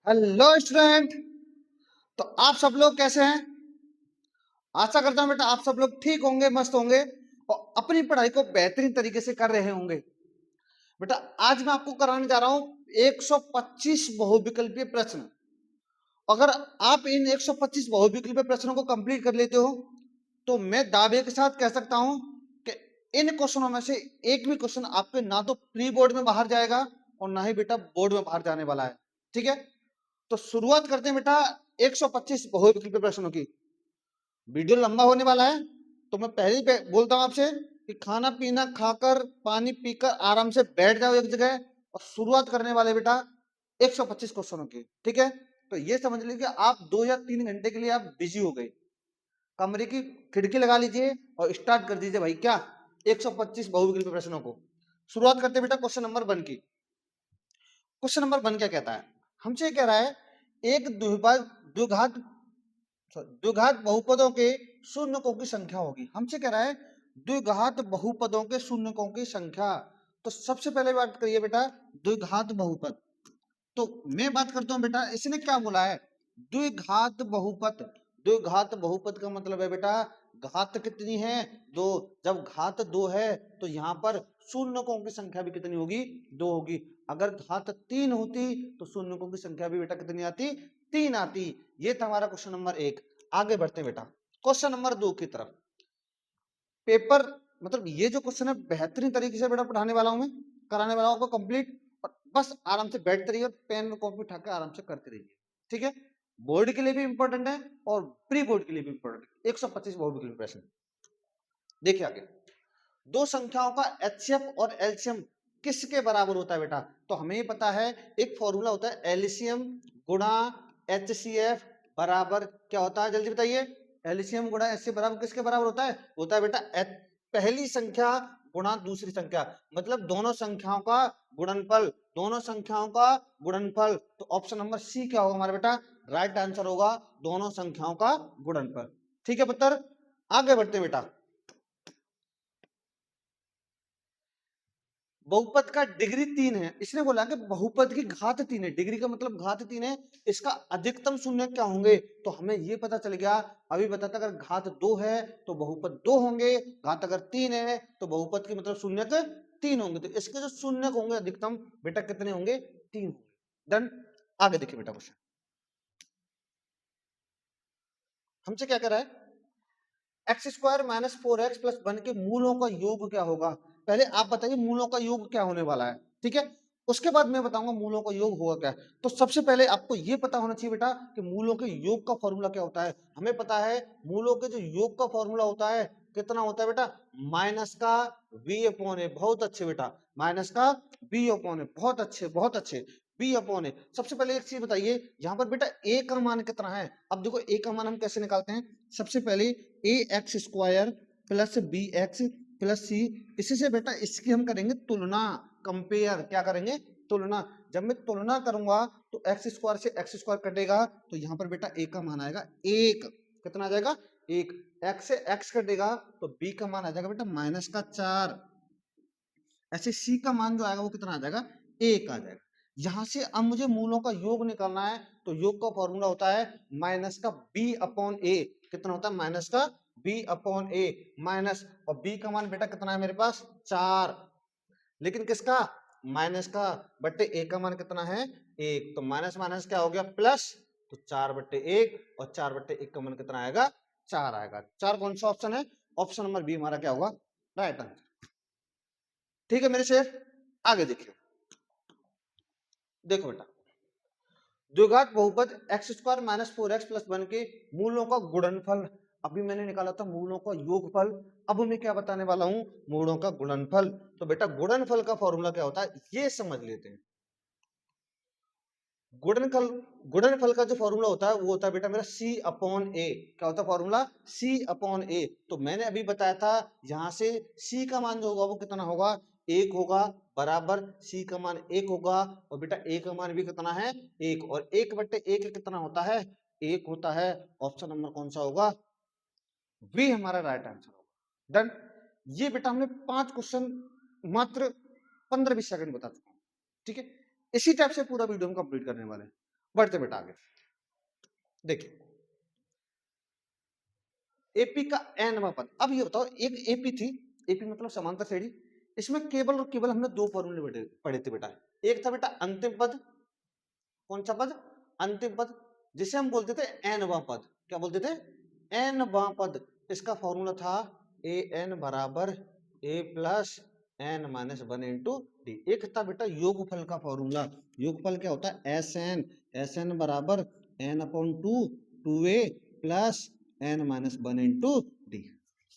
Hello student. तो आप सब लोग कैसे हैं? आशा करता हूं बेटा आप सब लोग ठीक होंगे, मस्त होंगे और अपनी पढ़ाई को बेहतरीन तरीके से कर रहे होंगे। बेटा आज मैं आपको कराने जा रहा हूं 125 बहुविकल्पीय प्रश्न। अगर आप इन 125 बहुविकल्पीय प्रश्नों को कंप्लीट कर लेते हो तो मैं दावे के साथ कह सकता हूं कि इन क्वेश्चनों में से एक भी क्वेश्चन आपके ना तो प्री बोर्ड में बाहर जाएगा और ना ही बेटा बोर्ड में बाहर जाने वाला है। ठीक है, तो शुरुआत करते हैं बेटा 125 बहुविकल्पीय प्रश्नों की। वीडियो लंबा होने वाला है तो मैं पहले ही बोलता हूं आपसे कि खाना पीना खाकर पानी पीकर आराम से बैठ जाओ एक जगह और शुरुआत करने वाले बेटा 125 क्वेश्चनों की। ठीक है, तो ये समझ लीजिए आप 2 या 3 घंटे के लिए आप बिजी हो गए। कमरे की खिड़की लगा लीजिए और स्टार्ट कर दीजिए भाई क्या 125 बहुविकल्पीय प्रश्नों को। शुरुआत करते बेटा क्वेश्चन नंबर 1 की। क्वेश्चन नंबर 1 क्या कहता है? हमसे कह रहा है एक द्विघात द्विघात बहुपदों के शून्यकों की संख्या होगी। हमसे कह रहा है द्विघात बहुपदों के शून्यकों की संख्या। तो सबसे पहले बात करिए बेटा द्विघात बहुपद। तो मैं बात करता हूं बेटा इसने क्या बोला है द्विघात बहुपद। द्विघात बहुपद का मतलब है बेटा घात कितनी है? दो। जब घात दो है तो यहाँ पर शून्यकों की संख्या भी कितनी होगी? दो होगी। अगर घात 3 होती तो शून्यकों की संख्या भी बेटा कितनी आती? 3 आती। ये था हमारा क्वेश्चन नंबर 1। आगे बढ़ते बेटा क्वेश्चन नंबर 2 की तरफ। पेपर मतलब ये जो क्वेश्चन है बेहतरीन तरीके से बेटा पढ़ाने वाला हूं मैं, कराने वाला हूं आपको कंप्लीट। बस आराम से बैठते रहिए और पेन और कॉपी उठा के आराम से करते रहिए। ठीक है, बोर्ड के लिए भी इंपॉर्टेंट है और प्री बोर्ड के लिए भी इंपॉर्टेंट है। 125 बोर्ड के लिए प्रश्न देखिए आगे। दो संख्याओं का एचसीएफ और एलसीएम किसके बराबर होता है बेटा? तो हमें ये पता है एक फॉर्मूला होता है एलसीएम गुणा एचसीएफ बराबर क्या होता है? जल्दी बताइए। एलसीएम गुणा एचसीएफ बराबर किसके बराबर होता है? होता है बेटा पहली संख्या गुणा दूसरी संख्या, मतलब दोनों संख्याओं का गुणनफल। दोनों संख्याओं का गुणनफल। तो ऑप्शन नंबर सी क्या होगा हमारा बेटा? राइट आंसर होगा दोनों संख्याओं का गुणनफल। ठीक है पुत्र, आगे बढ़ते बेटा। बहुपद का डिग्री 3 है। इसने बोला कि बहुपद की घात 3 है, डिग्री का मतलब घात 3 है, इसका अधिकतम शून्य क्या होंगे? तो हमें ये पता चल गया अभी बताता अगर घात 2 है तो बहुपद 2 होंगे, घात अगर 3 है तो बहुपद की मतलब शून्य 3 होंगे। तो इसके जो शून्य होंगे अधिकतम बेटा कितने होंगे? 3 होंगे। डन। आगे देखिए बेटा क्वेश्चन हमसे क्या कर रहा है x square minus 4x plus 1 के मूलों का योग क्या होगा? पहले आप बताइए मूलों का योग क्या होने वाला है। ठीक है, उसके बाद मैं बताऊंगा मूलों का योग होगा क्या। तो सबसे पहले आपको यह पता होना चाहिए बेटा कि मूलों के योग का फॉर्मूला क्या होता है। हमें पता है मूलों के जो योग का फॉर्मूला होता है कितना होता है बेटा? माइनस का बी अपॉन ए। बहुत अच्छे बेटा, माइनस का बी अपॉन ए। बहुत अच्छे बहुत अच्छे, बी अपॉन ए। सबसे पहले एक चीज बताइए यहाँ पर बेटा ए का मान कितना है? अब देखो ए का मान हम कैसे निकालते हैं। सबसे पहले A x square plus B x plus C, इसी से बेटा इसकी हम करेंगे तुलना, कंपेयर। क्या करेंगे? तुलना। जब मैं तुलना करूंगा तो एक्स स्क्वायर से एक्स स्क्वायर कटेगा तो यहाँ पर बेटा ए का मान आएगा एक। कितना आ जाएगा? एक। एक्स से एक्स कटेगा तो बी का मान आ जाएगा बेटा माइनस का 4। ऐसे सी का मान जो आएगा वो कितना आ जाएगा? एक आ जाएगा। यहां से अब मुझे मूलों का योग निकालना है तो योग का फॉर्मूला होता है माइनस का बी अपॉन ए। कितना होता है? माइनस का बी अपॉन ए। माइनस और बी का मान बेटा कितना है मेरे पास? 4। लेकिन किसका? माइनस का। बट्टे ए का मान कितना है? एक। तो माइनस माइनस क्या हो गया? प्लस। तो 4/1 और 4/1 का मान कितना आएगा? 4 आएगा। 4 कौन सा ऑप्शन है? ऑप्शन नंबर बी हमारा क्या होगा? Right answer. ठीक है मेरे शेर, आगे देखिए। देखो बेटा द्विघात बहुपद x square minus 4x plus 1 के मूलों का गुणनफल। अभी मैंने निकाला था मूलों का योगफल, अब मैं क्या बताने वाला हूं? मूलों का गुणनफल। तो बेटा गुणनफल का फॉर्मूला क्या होता है ये समझ लेते हैं। गुणनफल गुणनफल का जो फॉर्मूला होता है वो होता है बेटा मेरा सी अपॉन ए। क्या होता है फॉर्मूला? सी अपॉन ए। तो मैंने अभी बताया था यहां से सी का मान जो होगा वो कितना होगा? एक होगा, बराबर सी का मान एक होगा और बेटा ए का मान भी कितना है? एक। और 1/1 कितना होता है? एक होता है। ऑप्शन नंबर कौन सा होगा? बी हमारा राइट आंसर होगा। डन। ये बेटा हमने 5 क्वेश्चन मात्र 15-20 सेकंड बता चुका हूं। ठीक है, इसी टाइप से पूरा वीडियो हम कंप्लीट करने वाले हैं। बढ़ते बेटा आगे। देखिए एपी का nवां पद। अब ये बताओ एक एपी थी, एपी मतलब समांतर श्रेणी, इसमें केवल और केवल हमने दो फॉर्मूले पढ़े थे बेटा। एक था बेटा अंतिम पद, कौन सा पद? अंतिम पद, जिसे हम बोलते थे nवां पद। क्या बोलते थे? nवां पद। इसका फॉर्मूला था ए एन बराबर a plus N minus one into d. एक था बेटा योगफल का फॉर्मूला। योगफल क्या होता है? एस एन, एस एन बराबर N upon two, two A plus N minus one into D.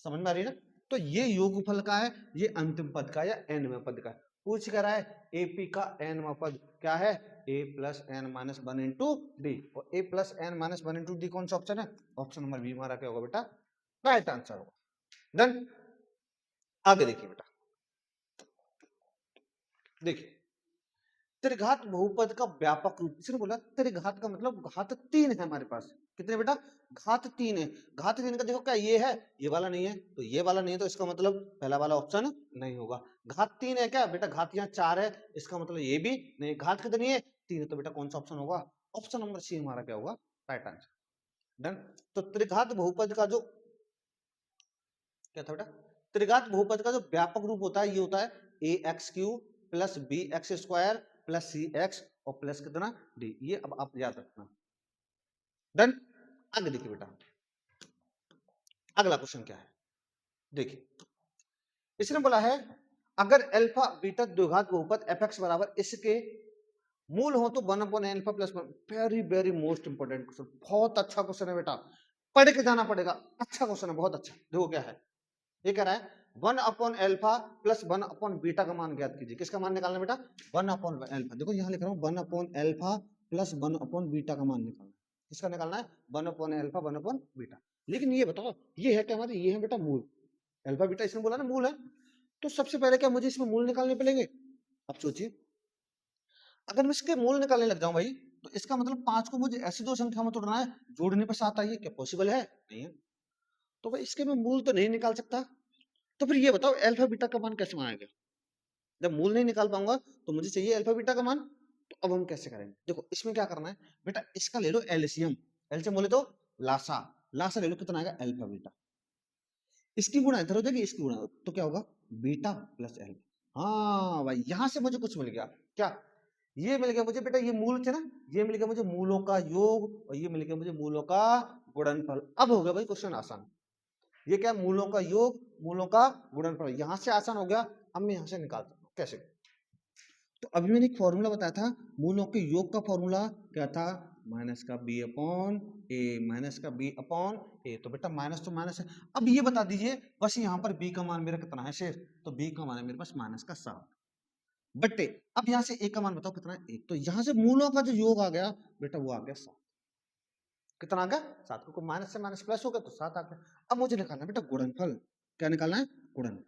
समझ में आ रही है ना? तो ये योगफल का है, ये अंतिम पद का या nवें पद का है। पूछ कर रहा है एपी का nवां पद क्या है? A plus N minus one into d. और a plus N minus one into d कौन सा ऑप्शन है? ऑप्शन नंबर बी हमारा क्या होगा बेटा? राइट आंसर होगा। डन। आगे देखिए बेटा, देखिए त्रिघात बहुपद का व्यापक रूप, इसने बोला त्रिघात का मतलब घात तीन है हमारे पास। कितने बेटा? घात तीन है। घात तीन का देखो क्या ये है, ये वाला नहीं है, तो ये वाला नहीं है, तो इसका मतलब पहला वाला ऑप्शन नहीं होगा। घात तीन है क्या बेटा? घात यहाँ चार है, इसका मतलब ये भी नहीं। घात कितनी है? तीन है, तो बेटा कौन सा ऑप्शन होगा? ऑप्शन नंबर सी हमारा क्या होगा? Right answer. डन। तो त्रिघात बहुपद का जो क्या था बेटा? त्रिघात बहुपद का जो व्यापक रूप होता है ये होता है a x cube plus B x square plus c x और प्लस कितना? डी। ये अब आप याद रखना। डन। आगे देखिए बेटा, अगला क्वेश्चन क्या है? देखिए इसने बोला है अगर अल्फा बीटा द्विघात बहुपद एफ एक्स बराबर इसके मूल हो तो one upon alpha plus one. Very very most important question, बहुत अच्छा क्वेश्चन है बेटा, पढ़ के जाना पड़ेगा। अच्छा क्वेश्चन है, बहुत अच्छा। देखो क्या है, ये कह रहा है one upon alpha plus one upon beta का मान ज्ञात कीजिए। किसका मान निकालना बेटा? One upon alpha. देखो यहाँ लिख रहा हूँ one upon alpha plus one upon beta का मान निकालना। किसका निकालना है? One upon alpha one upon beta. लेकिन ये बताओ ये है क्या हमारे? ये है बेटा मूल। एल्फा बीटा इसमें बोला ना मूल है, तो सबसे पहले क्या मुझे इसमें मूल निकालने पड़ेंगे। अब सोचिए अगर मैं इसके मूल निकालने लग जाऊं भाई, तो इसका मतलब पांच को मुझे ऐसी दो संख्या में तोड़ना है, जोड़ने पर सात आइए, क्या पॉसिबल है? नहीं है। तो भाई इसके मैं मूल तो नहीं निकाल सकता। तो फिर ये बताओ अल्फा बीटा का मान कैसे मानेगा? जब मूल नहीं निकाल पाऊंगा तो मुझे चाहिए अल्फा बीटा का मान। तो अब हम कैसे करेंगे? देखो इसमें क्या करना है बेटा, इसका ले लो एलसीएम। एलसीएम बोले तो लासा। लासा ले लो, कितना आएगा? Alpha beta. इसकी गुणा इधर हो जाएगी, इसकी गुणा तो क्या होगा? Beta plus alpha. हाँ भाई यहां से मुझे कुछ मिल गया। क्या? ये मिल गया मुझे बेटा, ये मूल थे ना, ये मिल गया मुझे मूलों का योग, और ये मिल गया मुझे मूलों का गुणनफल। अब हो गया भाई क्वेश्चन आसान। ये क्या? मूलों का योग, मूलों का गुणनफल। यहां से आसान हो गया। अब मैं यहां से निकाल सकता हूं कैसे? तो अभी मैंने एक फॉर्मूला बताया था, मूलों के योग का फॉर्मूला क्या था? माइनस का बी अपॉन ए, माइनस का बी अपॉन ए। तो बेटा माइनस तो माइनस है। अब ये बता दीजिए बस यहाँ पर बी का मान मेरा कितना है शेर? तो बी का मान है मेरे पास माइनस का सात बट्टे। अब यहाँ से ए का मान बताओ कितना है? एक। तो यहाँ से मूलों का जो योग आ गया बेटा वो आ गया सात। कितना आ गया? सात। को माइनस से माइनस प्लस हो गया तो सात आ गया। अब मुझे निकालना है बेटा गुणनफल। क्या निकालना है? गुणनफल।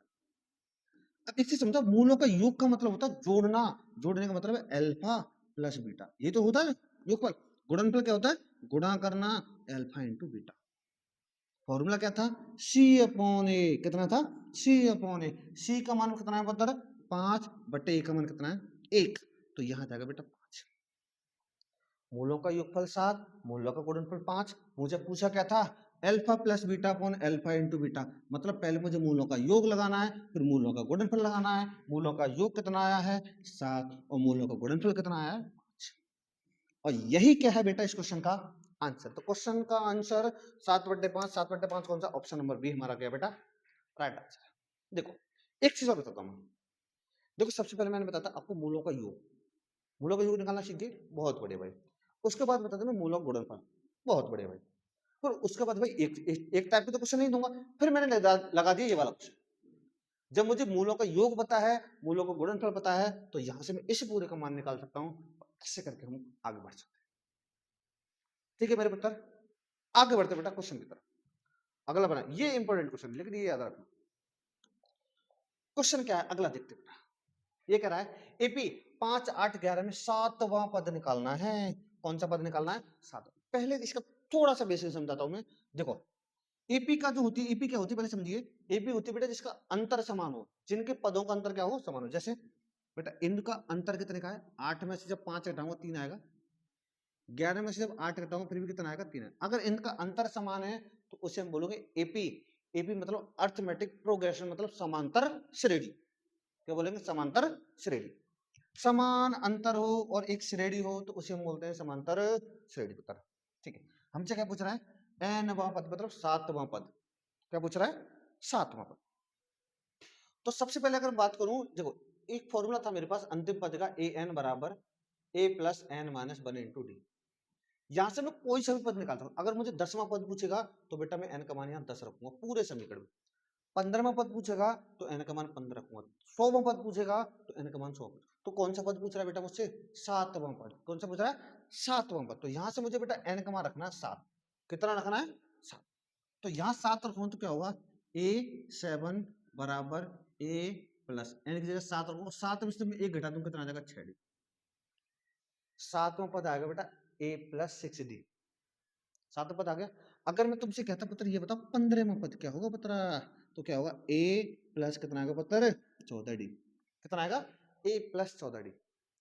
अब इससे समझो मूलों का योग का मतलब होता है जोड़ना। जोड़ने का मतलब है अल्फा प्लस बीटा, ये तो होता है योगफल। गुणनफल क्या होता है? गुणा करना अल्फा इंटू बीटा। फॉर्मूला क्या था? सी अपॉन ए। कितना था? सी अपॉन ए। सी का मान कितना है बता? पांच बटे ए का मान कितना है? एक। तो यहां जाएगा बेटा पांच। मूलों का योगफल सात, मूलों का गुणनफल पांच। मुझे पूछा क्या था? Alpha plus beta upon alpha into beta. मतलब पहले मुझे मूलों का योग लगाना है, फिर मूलों का गुणनफल लगाना है। मूलों का योग कितना आया है? सात, और मूलों का गुणनफल कितना आया है? पांच। और यही क्या है बेटा इस क्वेश्चन का आंसर? तो क्वेश्चन का आंसर सात बटे पांच। सात बटे पांच कौन सा? ऑप्शन नंबर बी हमारा क्या बेटा? Right answer. देखो एक चीज और बताता हूं। देखो सबसे पहले मैंने बताया था आपको मूलों का योग। मूलों का योग निकालना सीखिए, बहुत बढ़िया भाई। उसके बाद बताते मैं मूलों का गुणनफल, बहुत बढ़िया भाई। फिर उसके बाद भाई एक टाइप के तो क्वेश्चन नहीं दूंगा, फिर मैंने लगा दिया ये वाला क्वेश्चन। जब मुझे मूलों का योग पता है, मूलों का गुणनफल पता है, तो यहां से मैं इस पूरे का मान निकाल सकता हूं। ऐसे करके हम आगे बढ़ सकते हैं। ठीक है मेरे पुत्र, आगे बढ़ते बेटा क्वेश्चन की तरफ। अगला बना, ये इंपॉर्टेंट क्वेश्चन, लेकिन ये याद रखना। क्वेश्चन क्या है अगला देखते बेटा। ये कह रहा है एपी 5, 8, 11 में सातवां पद निकालना है। कौन सा पद निकालना है? सातवां। पहले इसका थोड़ा सा बेसिक समझाता हूं मैं। देखो एपी का जो होती है, एपी क्या होती है पहले समझिए। एपी होती है बेटा जिसका अंतर समान हो, जिनके पदों का अंतर क्या हो? समान हो। जैसे बेटा इनका अंतर कितने का है? 8 में से जब 5 घटाऊंगा 3 आएगा। 11 में से जब 8 घटाऊंगा फिर भी कितना आएगा 3 है। अगर इनका अंतर समान है तो उसे हम बोलोगे एपी। एपी मतलब अर्थमेटिक प्रोग्रेशन, मतलब समांतर श्रेणी। क्या बोलेंगे? समांतर श्रेणी। समान अंतर हो और एक श्रेणी हो तो उसे हम बोलते हैं समांतर श्रेणी पत्र। ठीक है, हमसे क्या पूछ रहा है? nवां पद मतलब 7वां पद। क्या पूछ रहा है? 7वां पद। तो सबसे पहले अगर बात करूं, देखो एक फॉर्मूला था मेरे पास अंतिम पद का, ए एन बराबर a plus N minus one into d. यहां से मैं कोई सा भी पद निकालता हूं। अगर मुझे 10वां पद पूछेगा तो बेटा मैं एन का मान यहां 10 रखूंगा पूरे समीकरण में। 15वां पद पूछेगा तो एन का मान 15 रखूंगा। 100वां पद पूछेगा तो एन का मान 100। तो कौन सा पद पूछ रहा है बेटा मुझसे? 7वां पद। कौन सा पूछ रहा है? 7वां पद। तो यहां से मुझे बेटा एन का मान रखना है 7। कितना रखना है? 7। तो यहाँ 7 रखूंगा तो क्या होगा? A7 बराबर A प्लस एन की जगह 7 रखूंगा। 7 में से मैं 1 घटा दूं, कितना आ जाएगा? 6D। 7वां पद आ गया बेटा A प्लस 6D। 7वां पद आ गया। अगर मैं तुमसे कहता पुत्र ये बताओ 15वां पद क्या होगा पुत्र? तो क्या होगा? A प्लस कितना आएगा पुत्र? 14D। कितना आएगा? A plus 14D।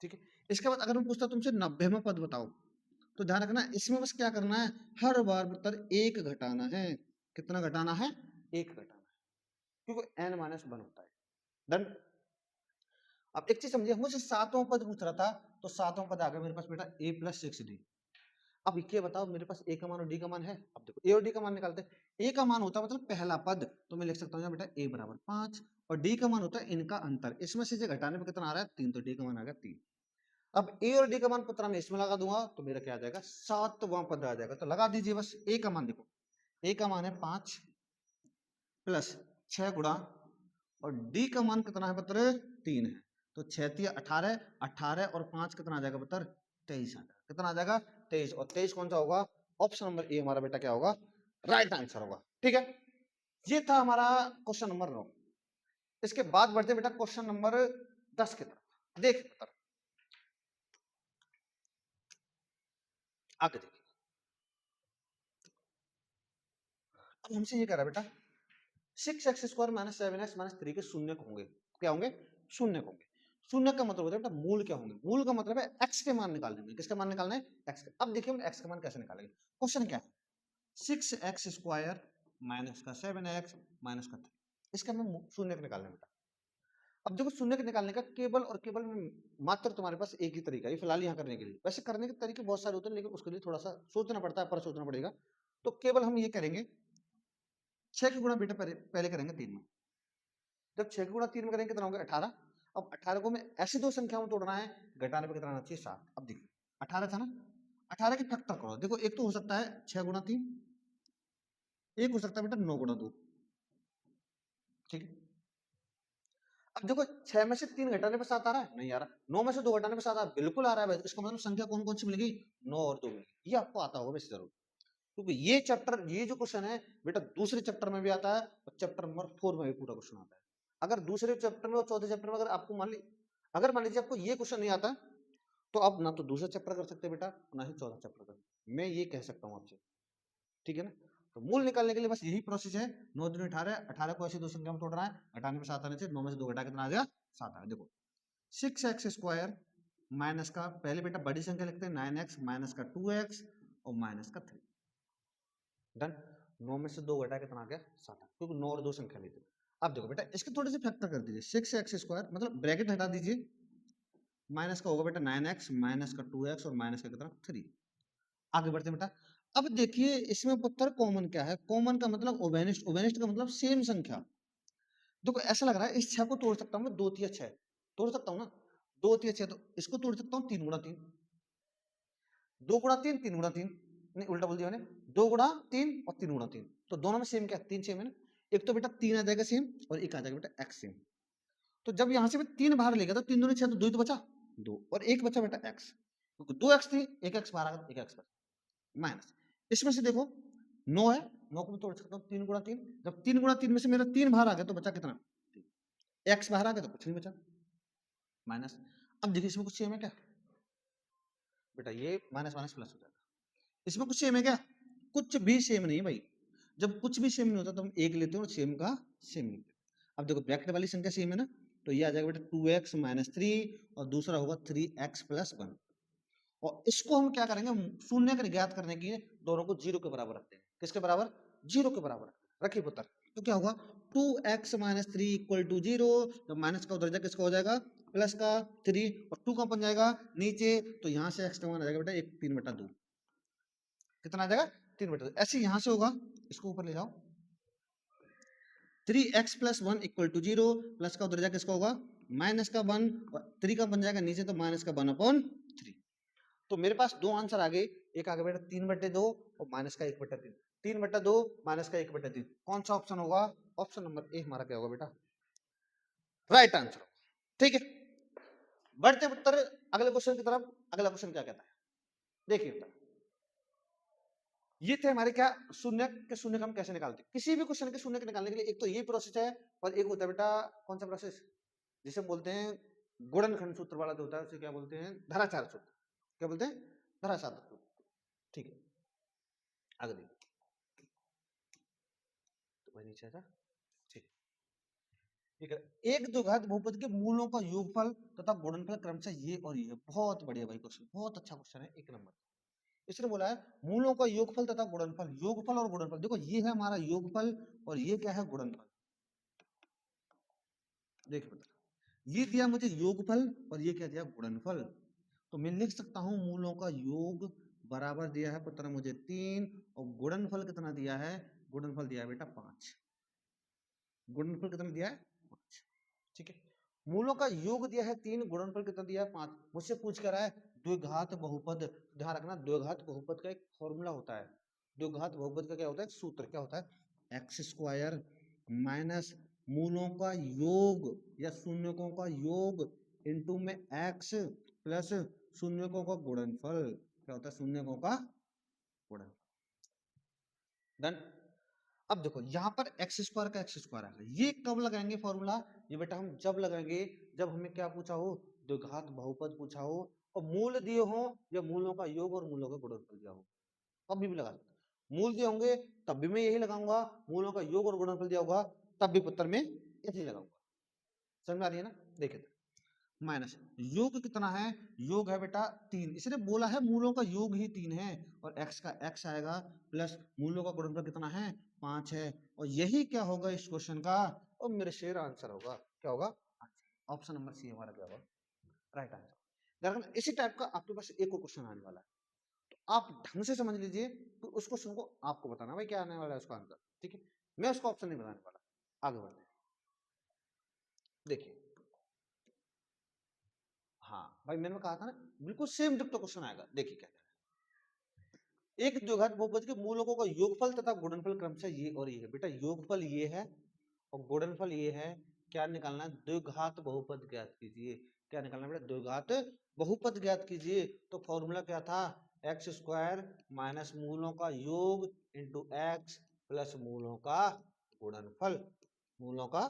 ठीक है, इसके बाद अगर मैं पूछता तुमसे 90वां पद बताओ, तो ध्यान रखना इसमें बस क्या करना है, हर बार पुत्र 1 घटाना है। कितना घटाना है? 1 घटाना है, क्योंकि n माइनस 1 होता है। डन। अब एक चीज समझिए, मुझे 7वां पद पूछ रहा था, तो 7वां पद आ गया मेरे पास बेटा A प्लस 6D। अब ये बताओ मेरे पास A का मान और D का मान है। अब देखो A और D का मान निकालते हैं। A का मान होता है मतलब पहला पद, तो मैं लिख सकता हूँ बेटा A बराबर 5, और D का मान होता है इनका अंतर। इसमें से घटाने पर कितना आ रहा है? 3, तो D का मान आ गया 3। अब A और D का मान पुत्र मैं इसमें लगा दूंगा तो मेरा क्या आ जाएगा? 7वां पद आ जाएगा। तो लगा दीजिए बस। A का मान देखो, A का मान है 5 प्लस 6 गुणा, और D का मान कितना है पुत्र? 3 है। तो 6 18, 18 और 5 कितना आ जाएगा पुत्र? 23 आ जाएगा। कितना आ जाएगा? 23। और 23 कौन सा होगा? ऑप्शन नंबर ए हमारा बेटा क्या होगा? राइट आंसर होगा। ठीक है, ये था हमारा क्वेश्चन नंबर 9। इसके बाद बढ़ते बेटा क्वेश्चन नंबर 10 की तरफ। देख पुत्र आगे देखिए। अब हमसे ये कह रहा है बेटा 6x² माइनस 7x माइनस 3 के शून्य होंगे। क्या होंगे? शून्य होंगे। शून्य का मतलब होता है बेटा मूल क्या होंगे? मूल का मतलब है x के मान निकालने में। किसका मान निकालना है? x का। अब देखिए हम x का मान कैसे निकालेंगे। क्वेश्चन क्या है? 6x² माइनस का 7x माइनस का 3, इसका हमें शून्य का निकालना है बेटा। अब देखो शून्य के निकालने का केवल और केवल मात्र तुम्हारे पास एक ही तरीका है फिलहाल यहाँ करने के लिए। वैसे करने के तरीके बहुत सारे होते हैं, लेकिन उसके लिए थोड़ा सा सोचना पड़ता है, पर सोचना पड़ेगा। तो केवल हम ये करेंगे 6 के गुणा बेटा पहले करेंगे 3 में। जब 6 के गुणा 3 में करेंगे कितना होगा? 18। अब 18 को मैं ऐसी दो संख्याओं में तोड़ना है, घटाने पे कितना आना चाहिए? 7। अब देखिए 18 था ना, 18 के फैक्टर करो। देखो एक तो हो सकता है 6 गुणा 3, एक हो सकता है बेटा 9 गुणा 2। ठीक है, अब देखो 6 में से 3 घटाने पे 7 आ रहा है? नहीं आ रहा। 9 में से 2 घटाने पे 7 आ रहा है? बिल्कुल आ रहा है। इसका मतलब संख्या कौन कौन सी मिलेगी? 9 और 2 मिलेगी। ये आपको आता होगा वैसे जरूर, क्योंकि ये चैप्टर, ये जो क्वेश्चन है बेटा दूसरे चैप्टर में भी आता है और चैप्टर नंबर 4 में भी पूरा क्वेश्चन आता है। अगर दूसरे चैप्टर में और चौथे चैप्टर में अगर आपको मान लीजिए आपको ये क्वेश्चन नहीं आता, तो आप ना तो दूसरा चैप्टर कर सकते बेटा, ना ही चौथा चैप्टर कर। मैं ये कह सकता हूँ आपसे। ठीक है ना, तो मूल निकालने के लिए बस यही प्रोसेस है। 9 दूनी 18, 18 को ऐसी दो संख्या में तोड़ना है, घटाने में 7 आने से 9 में से 2 घटा कितना आ गया? 7 आ। देखो 6x² माइनस का पहले बेटा बड़ी संख्या लिखते हैं 9x माइनस का 2x और माइनस का 3। डन। 9 में से 2 घटा कितना आ गया? 7, क्योंकि 9 और 2 संख्या लेते हैं। अब देखो बेटा इसके थोड़े से फैक्टर कर दीजिए। 6x² मतलब ब्रैकेट हटा दीजिए, माइनस का होगा बेटा 9x माइनस का 2x और माइनस का कितना? 3। आगे बढ़ते हैं बेटा। अब देखिए इसमें पुत्र कॉमन क्या है? कॉमन का मतलब ओवेनिस्ट, ओवेनिस्ट का मतलब सेम संख्या। देखो ऐसा लग रहा है इस 6 को तोड़ सकता हूं मैं 2 3 6 तोड़ सकता हूं ना, 2 3 6। तो इसको तोड़ सकता हूं 3 गुणा 3, 2 गुणा 3, 3 गुणा 3। नहीं उल्टा बोल दिया मैंने, 2 गुणा 3 और 3 गुणा 3। तो दोनों में सेम क्या? 3 सेम है ना। एक तो बेटा 3 आ जाएगा सेम, और एक आ जाएगा बेटा x सेम। तो जब यहां से मैं 3 बाहर ले गया तो 3 दूनी 6, तो 2 ही तो बचा, 2 और 1 बचा बेटा x। क्योंकि 2x थी, 1x बाहर आ गया, 1x बचा। माइनस इसमें से देखो 9 है, 9 को भी तोड़ सकता हूँ 3 गुणा 3। जब 3 गुणा 3 में से मेरा 3 बाहर आ गया तो बचा कितना? x बाहर आ गया तो कुछ नहीं बचा, माइनस। अब देखिए इसमें कुछ सेम है क्या बेटा? ये माइनस माइनस प्लस हो जाएगा। इसमें कुछ सेम है क्या? कुछ भी सेम नहीं भाई। जब कुछ भी सेम नहीं होता तो हम एक लेते हैं और सेम का सेम लेते हैं। अब देखो ब्रैकेट वाली संख्या सेम है ना, तो ये आ जाएगा बेटा 2x माइनस 3 और दूसरा होगा 3x प्लस 1। और इसको हम क्या करेंगे, शून्य का ज्ञात करने के लिए दोनों को 0 के बराबर रखते हैं। किसके बराबर? 0 के बराबर रखिए पुत्र। तो क्या होगा, 2x माइनस 3 इक्वल टू 0। तो माइनस का उधर जाकर किसका हो जाएगा, प्लस का 3, और 2 का बन जाएगा नीचे, तो यहाँ से x का मान आ जाएगा बेटा 3/2। कितना आ जाएगा? 3/2। ऐसे यहाँ से होगा, इसको ऊपर ले जाओ, 3x plus 1 equal to 0, plus का उधर जाकर किसका होगा, माइनस का 1, और 3 का बन जाएगा नीचे, तो माइनस का 1/3। तो मेरे पास दो आंसर आ गए, एक आ गया बेटा 3/2 और माइनस का 1/3। 3/2 माइनस का 1/3, कौन सा ऑप्शन होगा? ऑप्शन नंबर ए हमारा क्या होगा बेटा, राइट आंसर। ठीक है, बढ़ते उत्तर अगले क्वेश्चन की तरफ। अगला क्वेश्चन क्या कहता है, देखिए उत्तर। ये थे हमारे क्या, शून्य के शून्य का हम कैसे निकालते हैं। किसी भी क्वेश्चन के शून्य के निकालने के लिए एक तो ये प्रोसेस है, और एक होता है बेटा कौन सा प्रोसेस, जिसे बोलते हैं गुणनखंड सूत्र वाला जो होता है, उसे क्या बोलते हैं, धराचार सूत्र। क्या बोलते हैं? धराचार सूत्र। ठीक है, आगे देखिए, तो वही नीचे था। ठीक, ठीक है। एक द्विघात बहुपद के मूलों का योगफल तथा गुणनफल क्रमशः ये और ये है। बहुत बढ़िया भाई क्वेश्चन, बहुत अच्छा क्वेश्चन है, 1 नंबर। इसने बोला है मूलों का योगफल तथा गुणनफल। योगफल और गुणनफल, देखो ये है हमारा योगफल और ये क्या है, गुणनफल। देखिए ये दिया मुझे योगफल और ये क्या दिया, गुणनफल। तो मैं लिख सकता हूं मूलों का योग बराबर दिया है पुत्र मुझे 3, और गुणनफल कितना दिया है, गुणनफल दिया है बेटा 5। गुणनफल कितना दिया है, 5। ठीक है, मूलों का योग दिया है 3, गुणनफल कितना दिया है 5। मुझसे पूछ कर रहा है द्विघात बहुपद। ध्यान रखना, द्विघात बहुपद का एक फॉर्मूला होता है। द्विघात बहुपद का क्या होता है, सूत्र क्या होता है, एक्स स्क्वायर माइनस मूलों का योग या शून्यकों का योग इंटू में एक्स प्लस शून्यकों का गुणनफल। क्या होता है, शून्यकों का गुणनफल। डन। अब देखो यहाँ पर एक्स स्क्वायर का एक्स स्क्वायर आएगा, ये कब लगाएंगे फॉर्मूला, ये बेटा हम जब लगाएंगे जब हमें क्या पूछा हो, द्विघात बहुपद पूछा हो और मूल दिए हो, या मूलों का योग और मूलों का गुणनफल दिया हो, कभी भी लगा सकते। मूल दिए होंगे तब भी मैं यही लगाऊंगा, मूलों का योग और गुणनफल दिया होगा तब भी पुत्र में यही लगाऊंगा। समझ में आ रही है ना? देखिए माइनस योग कितना है, योग है बेटा 3, इसने बोला है मूलों का योग ही 3 है, और x का x आएगा प्लस मूलों का गुणनफल कितना है 5 है, और यही क्या होगा इस क्वेश्चन का, और मेरे शेर आंसर होगा। क्या होगा, ऑप्शन नंबर सी हमारा क्या होगा, राइट आंसर। दरअसल इसी टाइप का आपके पास एक और क्वेश्चन आने वाला है, तो आप ढंग से समझ लीजिए, तो उस क्वेश्चन को आपको बताना भाई क्या आने वाला है उसका आंसर। ठीक है, मैं उसका ऑप्शन नहीं बताने वाला। आगे बढ़ते हैं, देखिए। हाँ भाई मैंने कहा था ना, बिल्कुल सेम डिक्टो क्वेश्चन आएगा। देखिए क्या है, एक द्विघात बहुपद के मूलकों का योगफल तथा गुणनफल क्रमशः ये और ये है। बेटा योगफल ये है और गुणनफल ये है। क्या निकालना है, द्विघात बहुपद ज्ञात कीजिए। क्या निकालना है बेटा, द्विघात बहुपद ज्ञात कीजिए। तो फॉर्मूला क्या था, एक्स स्क्वायर माइनस मूलों का योग इंटू एक्स प्लस मूलों का गुणनफल। मूलों का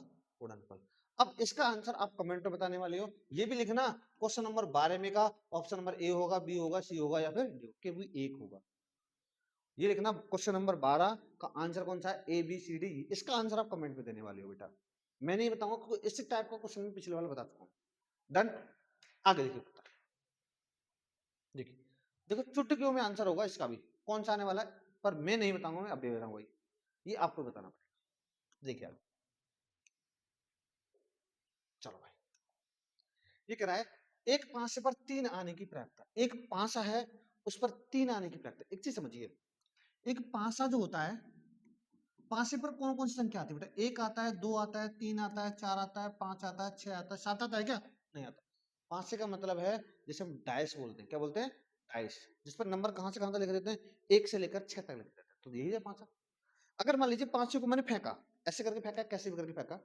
गुणनफल। अब इसका आंसर आप कमेंट में बताने वाले हो, ये भी लिखना क्वेश्चन नंबर 12 में का ऑप्शन नंबर ए होगा, बी होगा, सी होगा या फिर डी के भी एक होगा। ये लिखना क्वेश्चन नंबर 12 का आंसर कौन सा है, ए बी सी डी। इसका आंसर आप कमेंट में देने वाले हो बेटा, मैं नहीं बताऊंगा क्योंकि इस टाइप का क्वेश्चन में पिछले वाला बता चुका हूं। डन। आगे देखिए, देखिए देखो चुटकियों में आंसर होगा इसका भी, कौन सा आने वाला है, पर मैं नहीं बताऊंगा, मैं अभी बताऊंगा भाई, ये आपको बताना पड़ेगा। देखिए आगे, चलो भाई, ये कह रहा है एक पांसे पर 3 आने की प्राप्यता। एक पांसा है उस पर 3 आने की प्राप्यता। एक चीज समझिए, एक पांसा जो होता है, पांसे पर कौन कौन सी संख्या आती है बेटा, 1 आता है, 2 आता है, 3 आता है, 4 आता है, 5 आता है, 6 आता है, 7 आता है, क्या नहीं आता। पांसे का मतलब है जिसे हम डाइस बोलते हैं। क्या बोलते हैं, डाइस, जिस पर नंबर कहां से कहां तक लिख देते हैं, 1 से लेकर 6 तक लिख देते हैं, तो यही है पांसा। अगर मान लीजिए पांचे को मैंने फेंका, ऐसे करके फेंका, कैसे भी करके फेंका,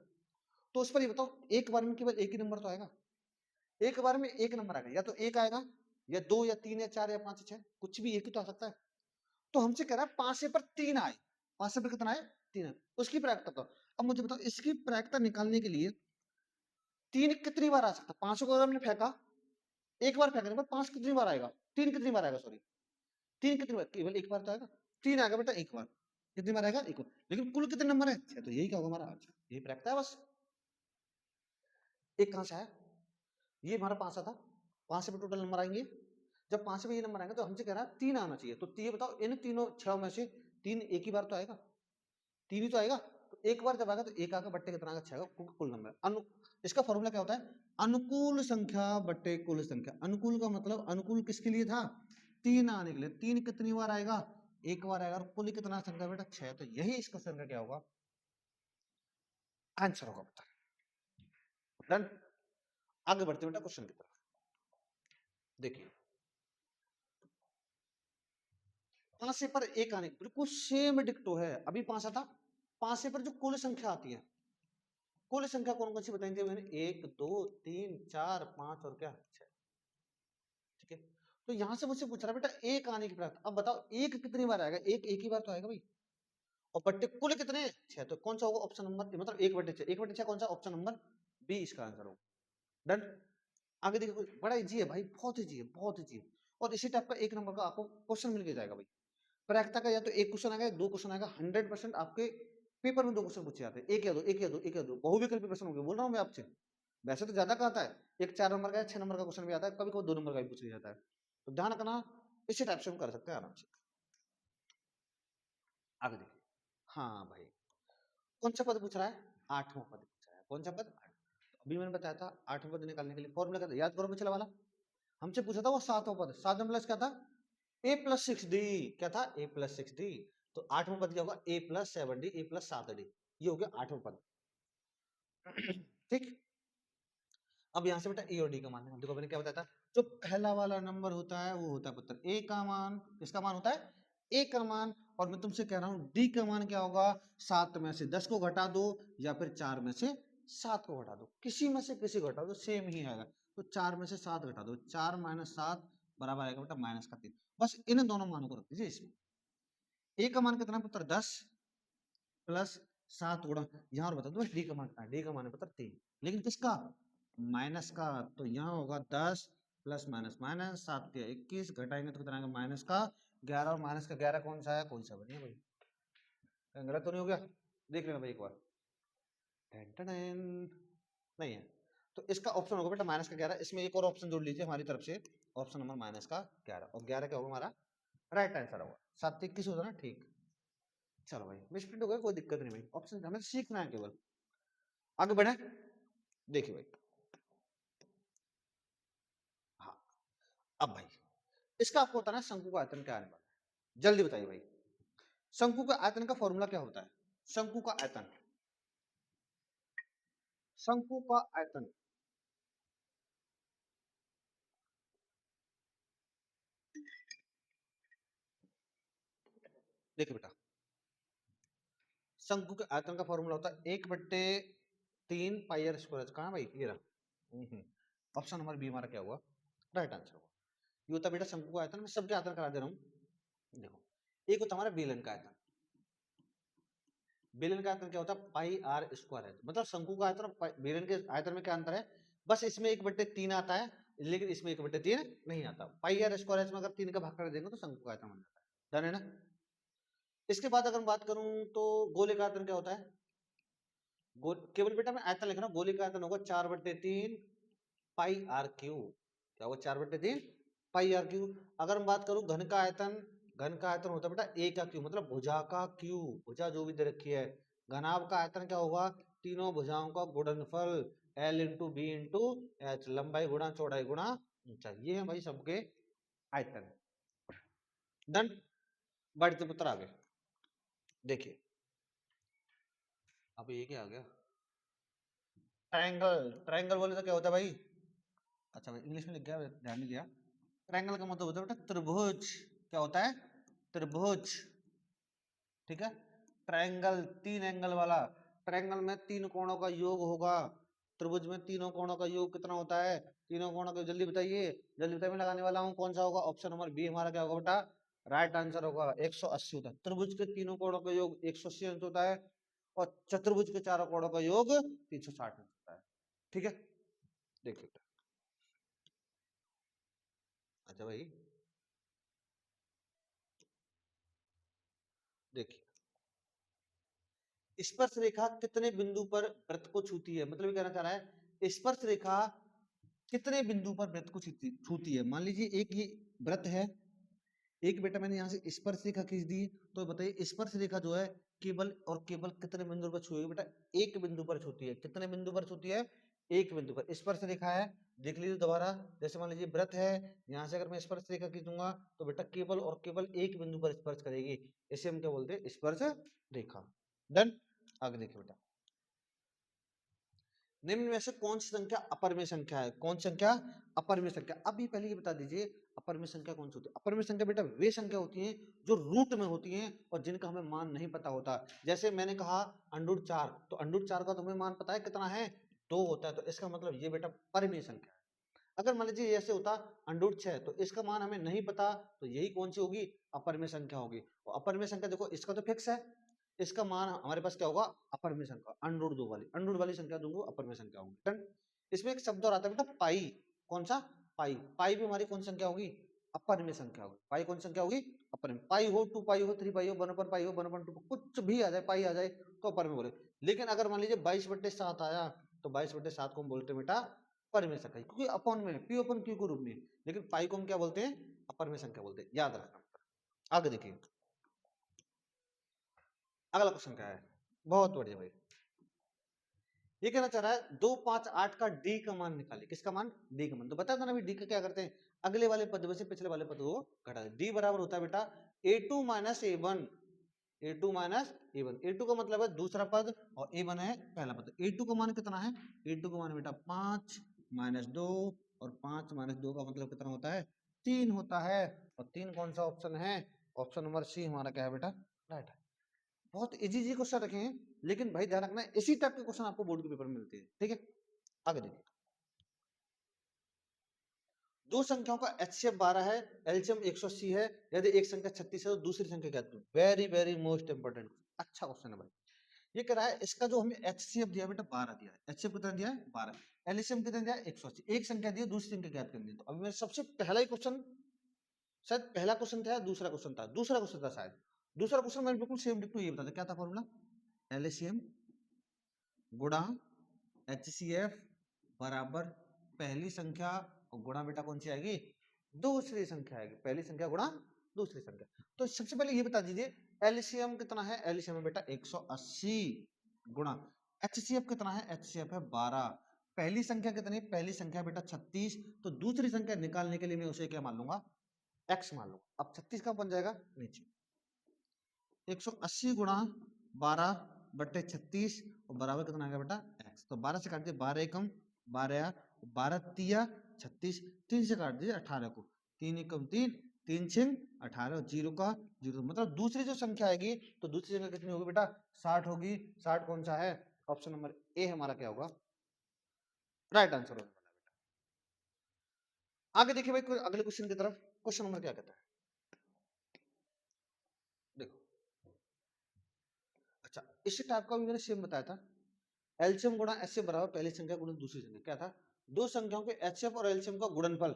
तो उस पर ये बताओ एक बार में केवल एक ही नंबर तो आएगा। एक बार में एक नंबर आएगा, या तो एक आएगा या 2 या 3 या 4 या 5 या 6, कुछ भी एक ही तो आ सकता है। तो हमसे कह रहा है 5 पर 3 आए, 5 पर कितना आए, 3 आए, उसकी प्रायिकता बताओ। अब मुझे बताओ इसकी प्रायिकता निकालने के लिए 3 कितनी बार आ सकता है। 5 को अगर हमने फेंका, एक बार फेंकने पर 5 कितनी बार आएगा, 3 कितनी बार आएगा, सॉरी 3 कितनी बार, केवल एक बार तो आएगा। 3 आएगा बेटा एक बार, कितनी बार आएगा, एक बार। लेकिन कुल कितने नंबर है, 6, तो यही क्या होगा हमारा आंसर, यही प्रायिकता है बस। एक कहां से आया, ये हमारा 5 था, 5 से टोटल नंबर आएंगे जब 5 में ये नंबर आएंगे तो हमसे कह रहा है 3 आना चाहिए, तो ये बताओ इन तीनों 6 में से 3 एक ही बार तो आएगा, 3 ही तो आएगा। तो एक बार जब आएगा तो एक आएगा बट्टे कितना आएगा, 6 आएगा, क्योंकि कुल नंबर इसका फॉर्मूला क्या होता है, अनुकूल संख्या बट्टे कुल संख्या। अनुकूल का मतलब अनुकूल किसके लिए था, 3 आने के लिए। 3 कितनी बार आएगा, एक बार आएगा, और कुल कितना संख्या बेटा 6। तो यही इस क्वेश्चन का क्या होगा, आंसर होगा बेटा। डन। आगे बढ़ते बेटा क्वेश्चन की तरफ। देखिए 5 पर एक आने बिल्कुल सेम डिक्टो है, अभी 5 आता, 5 पर जो कुल संख्या आती है, कुल संख्या कौन कौन सी बताई थी मैंने, 1 2 3 4 5 और क्या 6। ठीक है, तो यहां से मुझसे पूछ रहा है बेटा एक आने की बात, अब बताओ एक कितनी बार आएगा, एक ही बार तो आएगा भाई, और बट्टे कुल कितने 6, तो कौन सा होगा ऑप्शन नंबर, मतलब 1/6, 1/6 कौन सा, ऑप्शन नंबर बी इसका आंसर होगा। डन। आगे देखिए बड़ा इजी है भाई, बहुत इजी है, बहुत इजी है, और इसी टाइप का एक नंबर का आपको क्वेश्चन मिल के जाएगा भाई। प्रायिकता का या तो एक क्वेश्चन आएगा, 2 क्वेश्चन आएगा, 100% आपके पेपर में 2 क्वेश्चन पूछे जाते हैं, एक या दो, एक या दो, एक या दो, बहुविकल्पी प्रश्न होंगे, बोल रहा हूँ मैं आपसे। वैसे तो ज्यादा का आता है, एक 4 नंबर का, 6 नंबर का क्वेश्चन भी आता है, कभी कभी 2 नंबर का भी पूछ लिया जाता है, तो ध्यान रखना, इसी टाइप से हम कर सकते हैं आराम से। आगे देखिए, हाँ भाई कौन सा पद पूछ रहा है, 8वां पद पूछ रहा है, कौन सा पद, अभी मैंने बताया था 8वां पद निकालने के लिए फॉर्मूला क्या था, याद करो पिछला वाला, हमसे पूछा था वो 7वां पद, 7 प्लस क्या था, a प्लस 6d, क्या था a प्लस 6d, तो 8वां पद क्या होगा, a plus 7d, a plus 7d, ये हो गया 8वां पद। ठीक, अब यहां से बेटा ए और डी का मान है, देखो मैंने क्या बताया था, जो पहला वाला नंबर होता है वो होता है पुत्र ए का मान, इसका मान होता है ए का मान, और मैं तुमसे कह रहा हूं डी का मान क्या होगा, 7 में से 10 को घटा दो या फिर 4 में से 7 को घटा दो, किसी में से किसी घटा दो सेम ही आएगा, तो 4 में से 7 घटा दो, 4 माइनस 7 बराबर आएगा बेटा माइनस का 3, बस इन दोनों मानों को रख दीजिए इसमें। ए का मान कितना पुत्र 10 प्लस 7 गुणा, यहाँ और बता दो डी का मान कितना है, डी का मान है पुत्र 3, लेकिन किसका, माइनस का, तो यहाँ होगा 10 प्लस माइनस माइनस 7 के 21 घटाएंगे तो कितना आएगा माइनस का 11, और माइनस का 11 कौन सा है, कोई सा नहीं है भाई, कहीं गलत तो नहीं हो गया, देख लेना भाई एक बार, नहीं है, तो इसका ऑप्शन होगा बेटा माइनस का 11, इसमें एक और ऑप्शन जोड़ लीजिए हमारी तरफ से, ऑप्शन नंबर माइनस का 11, और 11 क्या होगा हमारा राइट आंसर होगा, 7 21 होता ना, ठीक। चलो भाई मिसप्रिंट हो गया, कोई दिक्कत नहीं भाई, ऑप्शन हमें सीखना है केवल। आगे बढ़े, देखिए भाई, हाँ अब भाई इसका आपको बताना है शंकु का आयतन क्या आने वाला है, जल्दी बताइए भाई, शंकु का आयतन का फॉर्मूला क्या होता है, शंकु का आयतन, शंकु का आयतन, देखिए बेटा शंकु के आयतन का फॉर्मूला होता है 1/3 पाई आर स्क्वायर, कहाँ भाई ये रहा, ऑप्शन नंबर बी हमारा क्या हुआ राइट आंसर होगा, ये होता है बेटा शंकु का आयतन, मैं सबके आयतन करा दे रहा हूँ, देखो एक होता हमारा बेलन का आयतन, बेलन का आयतन क्या होता है पाई आर स्क्वायर है, मतलब शंकु का आयतन और बेलन के आयतन में क्या अंतर है, बस इसमें 1/3 आता है, लेकिन इसमें 1/3 नहीं आता, पाई आर स्क्वायर इसमें अगर 3 का भाग कर देंगे तो शंकु का आयतन बन जाता है, डन है ना। इसके बाद अगर बात करूं तो गोले का आयतन क्या होता है, केवल बेटा मैं आयतन लिख रहा हूँ, गोले का आयतन होगा 4/3 पाई आर क्यू, क्या होगा 4/3 पाई आर क्यू। अगर मैं बात करूं घन का आयतन, घन का आयतन होता है बेटा ए का क्यू, मतलब भुजा का क्यू, भुजा जो भी दे रखी है, घनाभ का आयतन क्या होगा, तीनों भुजाओं का गुणनफल, L into B into H, लंबाई गुणा चौड़ाई गुणा ऊंचाई, ये है भाई सबके आयतन। डन। बढ़ते पुत्र आगे देखिए, अब ये क्या आ गया, ट्रायंगल, ट्रायंगल बोले तो क्या होता है भाई, अच्छा भाई इंग्लिश में लिख गया, ध्यान नहीं दिया, ट्रायंगल का मतलब होता है बेटा त्रिभुज, क्या होता है त्रिभुज, ठीक है, ट्रायंगल 3 एंगल वाला, ट्रायंगल में 3 कोणों का योग होगा, त्रिभुज में तीनों कोणों का योग कितना होता है, तीनों कोणों का, जल्दी बताइए, जल्दी बताइए, मैं लगाने वाला हूँ, कौन सा होगा, ऑप्शन नंबर बी हमारा क्या होगा बेटा राइट आंसर होगा, 180 होता है, त्रिभुज के तीनों कोणों का योग 180 अंश होता है, और चतुर्भुज के चारों कोणों का योग 360 अंश होता है, ठीक है। देखिए अच्छा भाई देखिए, स्पर्श रेखा कितने बिंदु पर वृत्त को छूती है, मतलब ये कहना चाह रहा है स्पर्श रेखा कितने बिंदु पर वृत्त को छूती है। मान लीजिए एक ये वृत्त है, एक बेटा मैंने यहाँ से स्पर्श रेखा खींच दी, तो बताइए स्पर्श रेखा जो है केवल और केवल कितने बिंदु पर छुएगी बेटा, एक बिंदु पर छूती है। कितने बिंदु पर छूती है, एक बिंदु पर। स्पर्श रेखा है, देख लीजिए दोबारा, जैसे मान लीजिए वृत्त है, यहाँ से अगर मैं स्पर्श रेखा खींचूंगा तो बेटा केवल और केवल एक बिंदु पर स्पर्श करेगी, इसे हम क्या बोलते हैं, स्पर्श रेखा। डन। आगे देखिए बेटा, निम्न में से कौन सी संख्या अपरिमेय संख्या है, कौन सी संख्या अपरिमेय संख्या। अब ये पहले ये बता दीजिए अपरिमेय संख्या कौन सी होती है। अपरिमेय संख्या बेटा वे संख्या होती हैं जो रूट में होती हैं और जिनका हमें मान नहीं पता होता। जैसे मैंने कहा अंडूर 4, तो अंडूर 4 का तुम्हें मान पता है कितना है, 2 होता है, तो इसका मतलब ये बेटा परिमेय संख्या है। अगर मान लीजिए ऐसे होता अंडूर 6, तो इसका मान हमें नहीं पता, तो यही कौन सी होगी, अपरिमेय संख्या होगी। और अपरिमेय संख्या देखो इसका तो फिक्स है, इसका मान हमारे पास क्या होगा, अपरिमेय संख्या। अंडूर वाली संख्या दूंगा अपरिमेय संख्या होगी। डन। इसमें एक शब्द और आता है बेटा पाई, कौन सा, पाई। पाई भी हमारी कौन संख्या होगी, अपरिमेय संख्या होगी। पाई कौन संख्या होगी, अपरिमेय। पाई हो, 2 पाई हो, 3 पाई हो, 1/2 पाई हो, 1/2, कुछ भी आ जाए, पाई आ जाए तो अपरिमेय बोले। लेकिन अगर मान लीजिए 22/7 आया, तो 22/7 को हम बोलते हैं बेटा परिमेय संख्या, क्योंकि अपॉन में पी अपन क्यू के रूप में। लेकिन पाई को हम क्या बोलते हैं, अपरिमेय संख्या बोलते हैं, याद रखना। आगे देखिए, अगला क्वेश्चन क्या है, बहुत बढ़िया भाई। ये कहना चाह रहा है 2, 5, 8 का डी का मान निकाले। किसका मान, डी का मान। तो बता दो ना डी का क्या करते हैं, अगले वाले पद में से पिछले वाले पद को घटा दे। डी बराबर होता है बेटा a2 minus a1, a2 minus a1। a2 का मतलब है दूसरा पद और a1 है पहला पद। a2 का मान कितना है, a2 का मान बेटा 5 माइनस 2, और 5 माइनस 2 का मतलब कितना होता है, 3 होता है। और 3 कौन सा ऑप्शन है, ऑप्शन नंबर सी हमारा क्या है बेटा, राइट है। बहुत इजी जी क्वेश्चन रखे हैं, लेकिन भाई ध्यान रखना इसी टाइप के क्वेश्चन आपको बोर्ड के पेपर में मिलते हैं, ठीक है। आगे देखिए, दो संख्याओं का एचसीएफ 12 है, एलसीएम 180 है, यदि एक संख्या 36 है तो दूसरी संख्या क्या है। वेरी वेरी मोस्ट इंपोर्टेंट, अच्छा क्वेश्चन है भाई। ये कह रहा है इसका जो हमें एचसीएफ दिया बेटा 12 दिया है, एचसीएफ कितना दिया है 12, एलसीएम कितना दिया है 180, एक संख्या दी है, दूसरी संख्या ज्ञात करनी है। तो अभी मेरा सबसे पहला ही क्वेश्चन, शायद पहला क्वेश्चन था, दूसरा क्वेश्चन था, दूसरा क्वेश्चन था शायद। दूसरा क्वेश्चन मैंने बिल्कुल सेम डिट्टो ये बताया, क्या था फॉर्मूला, एलसीएम गुणा एचसीएफ बराबर पहली संख्या और गुणा बेटा कौन सी आएगी, दूसरी संख्या आएगी। पहली संख्या गुणा दूसरी संख्या। तो सबसे पहले ये बता दीजिए एलसीएम कितना है, एलसीएम है बेटा 180 गुणा एचसीएफ कितना है, एचसीएफ है 12। पहली संख्या कितनी है, पहली संख्या बेटा 36, तो दूसरी संख्या निकालने के लिए मैं उसे क्या मान लूंगा, एक्स मान लूंगा। अब 36 का बन जाएगा नीचे, 180 गुणा 12/36 और बराबर कितना आ गया बेटा एक्स। तो 12 से काट दिया, 12 एकम 12, 12 तिया 36, 3 से काट दिया 18 को, 3 एकम 3, 3 छिंग 18, जीरो का जीरो, मतलब दूसरी जो संख्या आएगी तो दूसरी संख्या कितनी होगी बेटा 60 होगी। 60 कौन सा है, ऑप्शन नंबर ए हमारा क्या होगा, राइट आंसर होगा बेटा। आगे देखिए भाई अगले क्वेश्चन की तरफ, क्वेश्चन नंबर क्या कहता है, देखो। अच्छा इसी टाइप का भी मैंने सेम बताया था, एलसीएम गुणा एचसीएफ बराबर पहली संख्या गुणा दूसरी संख्या। क्या था, दो संख्याओं के एचसीएफ और एलसीएम का गुणनफल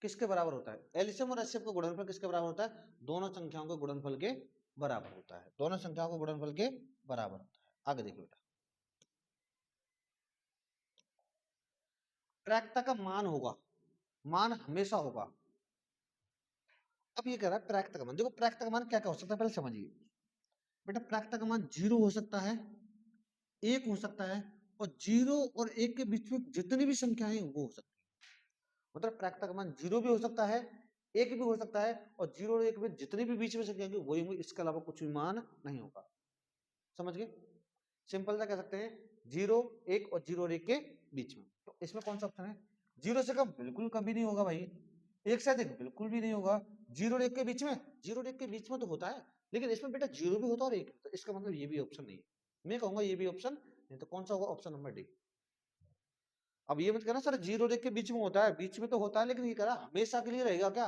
किसके बराबर होता है, एलसीएम और एचसीएफ का गुणनफल किसके बराबर होता है, दोनों संख्याओं के गुणनफल के बराबर होता है, दोनों संख्याओं के गुणनफल के बराबर होता है। आगे देखिए बेटा, प्रायिकता का मान होगा, मान हमेशा होगा। अब ये कह रहा है प्रायिकता का मान, देखो प्रायिकता का मान क्या क्या हो सकता है पहले समझिए बेटा। प्रायिकता का मान 0 हो सकता है, 1 हो सकता है, और 0 और 1 के बीच में जितनी भी संख्याएं वो हो सकती है। मतलब प्रायिकता का मान 0 भी हो सकता है, 1 भी हो सकता है, और 0 और 1 में जितनी भी बीच में संख्या होंगी वही होंगी, इसके अलावा कुछ भी मान नहीं होगा। समझ गए, सिंपल सा कह सकते हैं 0, 1 और 0 और 1 के बीच में। तो इसमें कौन सा ऑप्शन है, 0 से कम बिल्कुल कभी नहीं होगा भाई, 1 से अधिक बिल्कुल भी नहीं होगा, 0 और 1 के बीच में, 0 और 1 के बीच में तो होता है, लेकिन इसमें बेटा 0 भी होता है और 1, तो इसका मतलब ये भी ऑप्शन नहीं है। मैं कहूंगा ये भी ऑप्शन नहीं, तो कौन सा होगा, ऑप्शन नंबर डी। अब ये मत कहना सर 0 और 1 के बीच में होता है, बीच में तो होता है, लेकिन ये कह रहा हमेशा के लिए रहेगा क्या,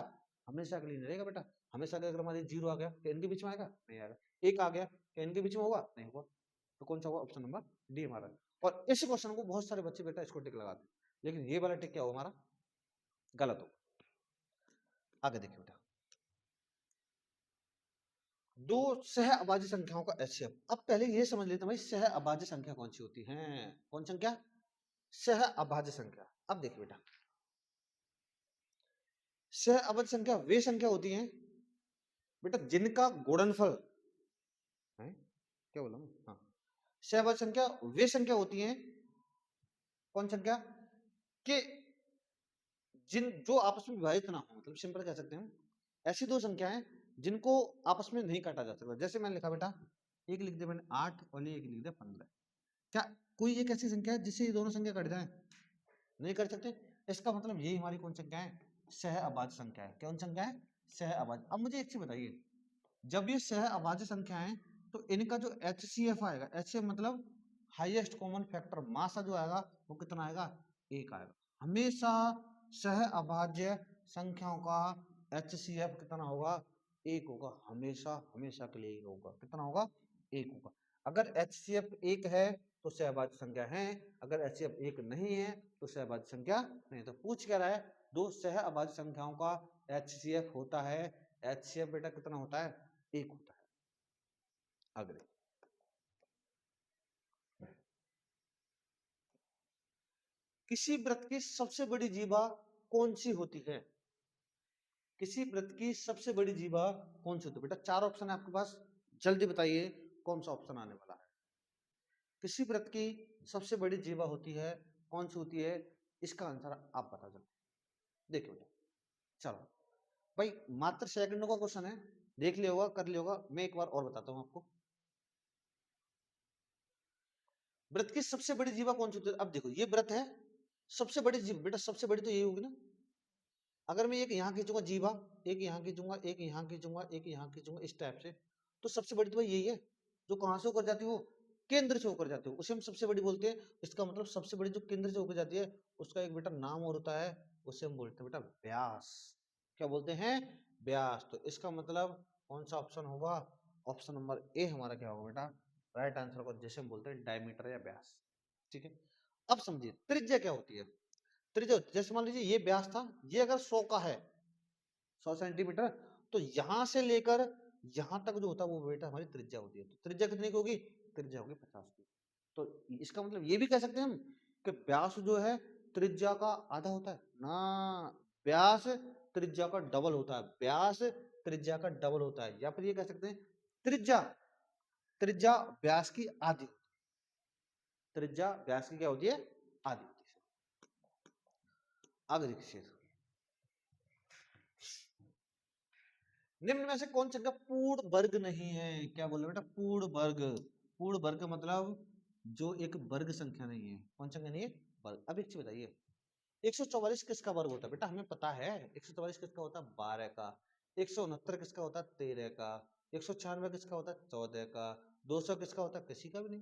हमेशा के लिए नहीं रहेगा बेटा। हमेशा के अगर हमारे 0 आ गया तो इनके बीच में आएगा, नहीं आएगा। 1 आ गया क्या इनके बीच में होगा, नहीं होगा। तो कौन सा होगा, ऑप्शन नंबर डी हमारा। और इस क्वेश्चन को बहुत सारे बच्चे बेटा इसको टिक लगाते हैं, लेकिन ये वाला टिक क्या होगा हमारा, गलत हो। आगे देखिए बेटा, दो सह अभाज्य संख्याओं का एचसीएफ। अब पहले ये समझ लेते हैं भाई सह अभाज्य संख्या कौन सी होती है, कौन संख्या, सह अभाज्य संख्या। अब देखिए बेटा, सह अवध संख्या वे संख्या होती हैं बेटा जिनका गुणनफल है, क्या बोला मैं, हाँ, सह अवध संख्या वे संख्या होती हैं, कौन संख्या के जिन जो आपस में विभाजित ना हो, मतलब सिंपल कह सकते हैं ऐसी दो संख्याएं जिनको आपस में नहीं काटा जा सकता। जैसे मैंने लिखा बेटा, एक लिख दिया मैंने 8 और एक लिख दिया 15, क्या कोई एक ऐसी संख्या है जिससे ये दोनों संख्या कट जाए? नहीं कर सकते। इसका मतलब यही हमारी कौन संख्या है, सह अभाज्य संख्या है। कौन संख्या है, सह अभाज्य। अब मुझे एक चीज बताइए, जब ये सह अभाज्य संख्या है तो इनका जो HCF आएगा, HCF मतलब हाईएस्ट कॉमन फैक्टर, मासा जो आएगा वो कितना आएगा, 1 आएगा। हमेशा सह अभाज्य संख्याओं का HCF कितना होगा, 1 होगा, हमेशा हमेशा के लिए 1 होगा। कितना होगा, 1 होगा। अगर HCF 1 है तो सहभाज्य संख्या है, अगर HCF 1 नहीं है तो सहभाज्य संख्या नहीं। तो पूछ क्या रहा है, दो सह अभाज्य संख्याओं का HCF होता है, HCF बेटा कितना होता है, 1 होता है। अगले, किसी व्रत की सबसे बड़ी जीवा कौन सी होती है, किसी व्रत की सबसे बड़ी जीवा कौन सी होती है? बेटा 4 ऑप्शन है आपके पास, जल्दी बताइए कौन सा ऑप्शन आने वाला है। किसी व्रत की सबसे बड़ी जीवा होती है, कौन सी होती है, इसका आंसर आप बता दो। देखिए बेटा, चलो भाई मात्र सेकंडों का क्वेश्चन है, देख लिया होगा, कर लिया होगा। मैं एक बार और बताता हूं आपको, व्रत की सबसे बड़ी जीवा कौन सी होती है। अब देखो ये व्रत है, सबसे बड़ी जीवा बेटा, सबसे बड़ी तो यही होगी ना। अगर मैं एक यहाँ खींचूंगा जीवा, एक यहाँ खींचूंगा, एक यहाँ खींचूंगा, एक यहाँ खींचूंगा, इस टाइप से, तो सबसे बड़ी तो भाई यही है। जो कहां से होकर जाती है, वो केंद्र से होकर जाती है, उसे हम सबसे बड़ी बोलते हैं। इसका मतलब सबसे बड़ी जो केंद्र से होकर जाती है उसका एक बेटा नाम और होता है, उसे हम बोलते हैं बेटा व्यास। क्या बोलते हैं, व्यास। तो इसका मतलब कौन सा ऑप्शन होगा, ऑप्शन नंबर ए हमारा क्या होगा बेटा, राइट आंसर को जैसे हम बोलते हैं डायमीटर या व्यास। ठीक है, अब समझिए त्रिज्या क्या होती है। त्रिज्या जैसे मान लीजिए ये व्यास था, ये अगर 100 का है, 100 सेंटीमीटर, तो यहां से लेकर यहां तक जो होता है वो बेटा हमारी त्रिज्या होती है। तो त्रिज्या कितनी की होगी, त्रिज्या होगी 50 की। तो इसका मतलब ये भी कह सकते हैं हम कि व्यास जो है त्रिज्या का आधा होता है ना, व्यास त्रिज्या का डबल होता है, व्यास त्रिज्या का डबल होता है। या फिर ये कह सकते हैं त्रिज्या त्रिज्या व्यास की आधी, त्रिज्या व्यास की क्या होती है, आधी होती है। आगे देखिए, निम्न में से कौन संख्या पूर्ण वर्ग नहीं है। क्या बोल रहे बेटा, पूर्ण वर्ग। पूर्ण वर्ग मतलब जो एक वर्ग संख्या नहीं है, कौन संख्या नहीं है, वर्ग। अब एक चीज बताइए, 144 किसका वर्ग होता है, बेटा हमें पता है 144 किसका होता है, 12 का। 169 किसका होता है, 13 का। 196 किसका होता है, 14 का। 200 किसका होता है, किसी का भी नहीं।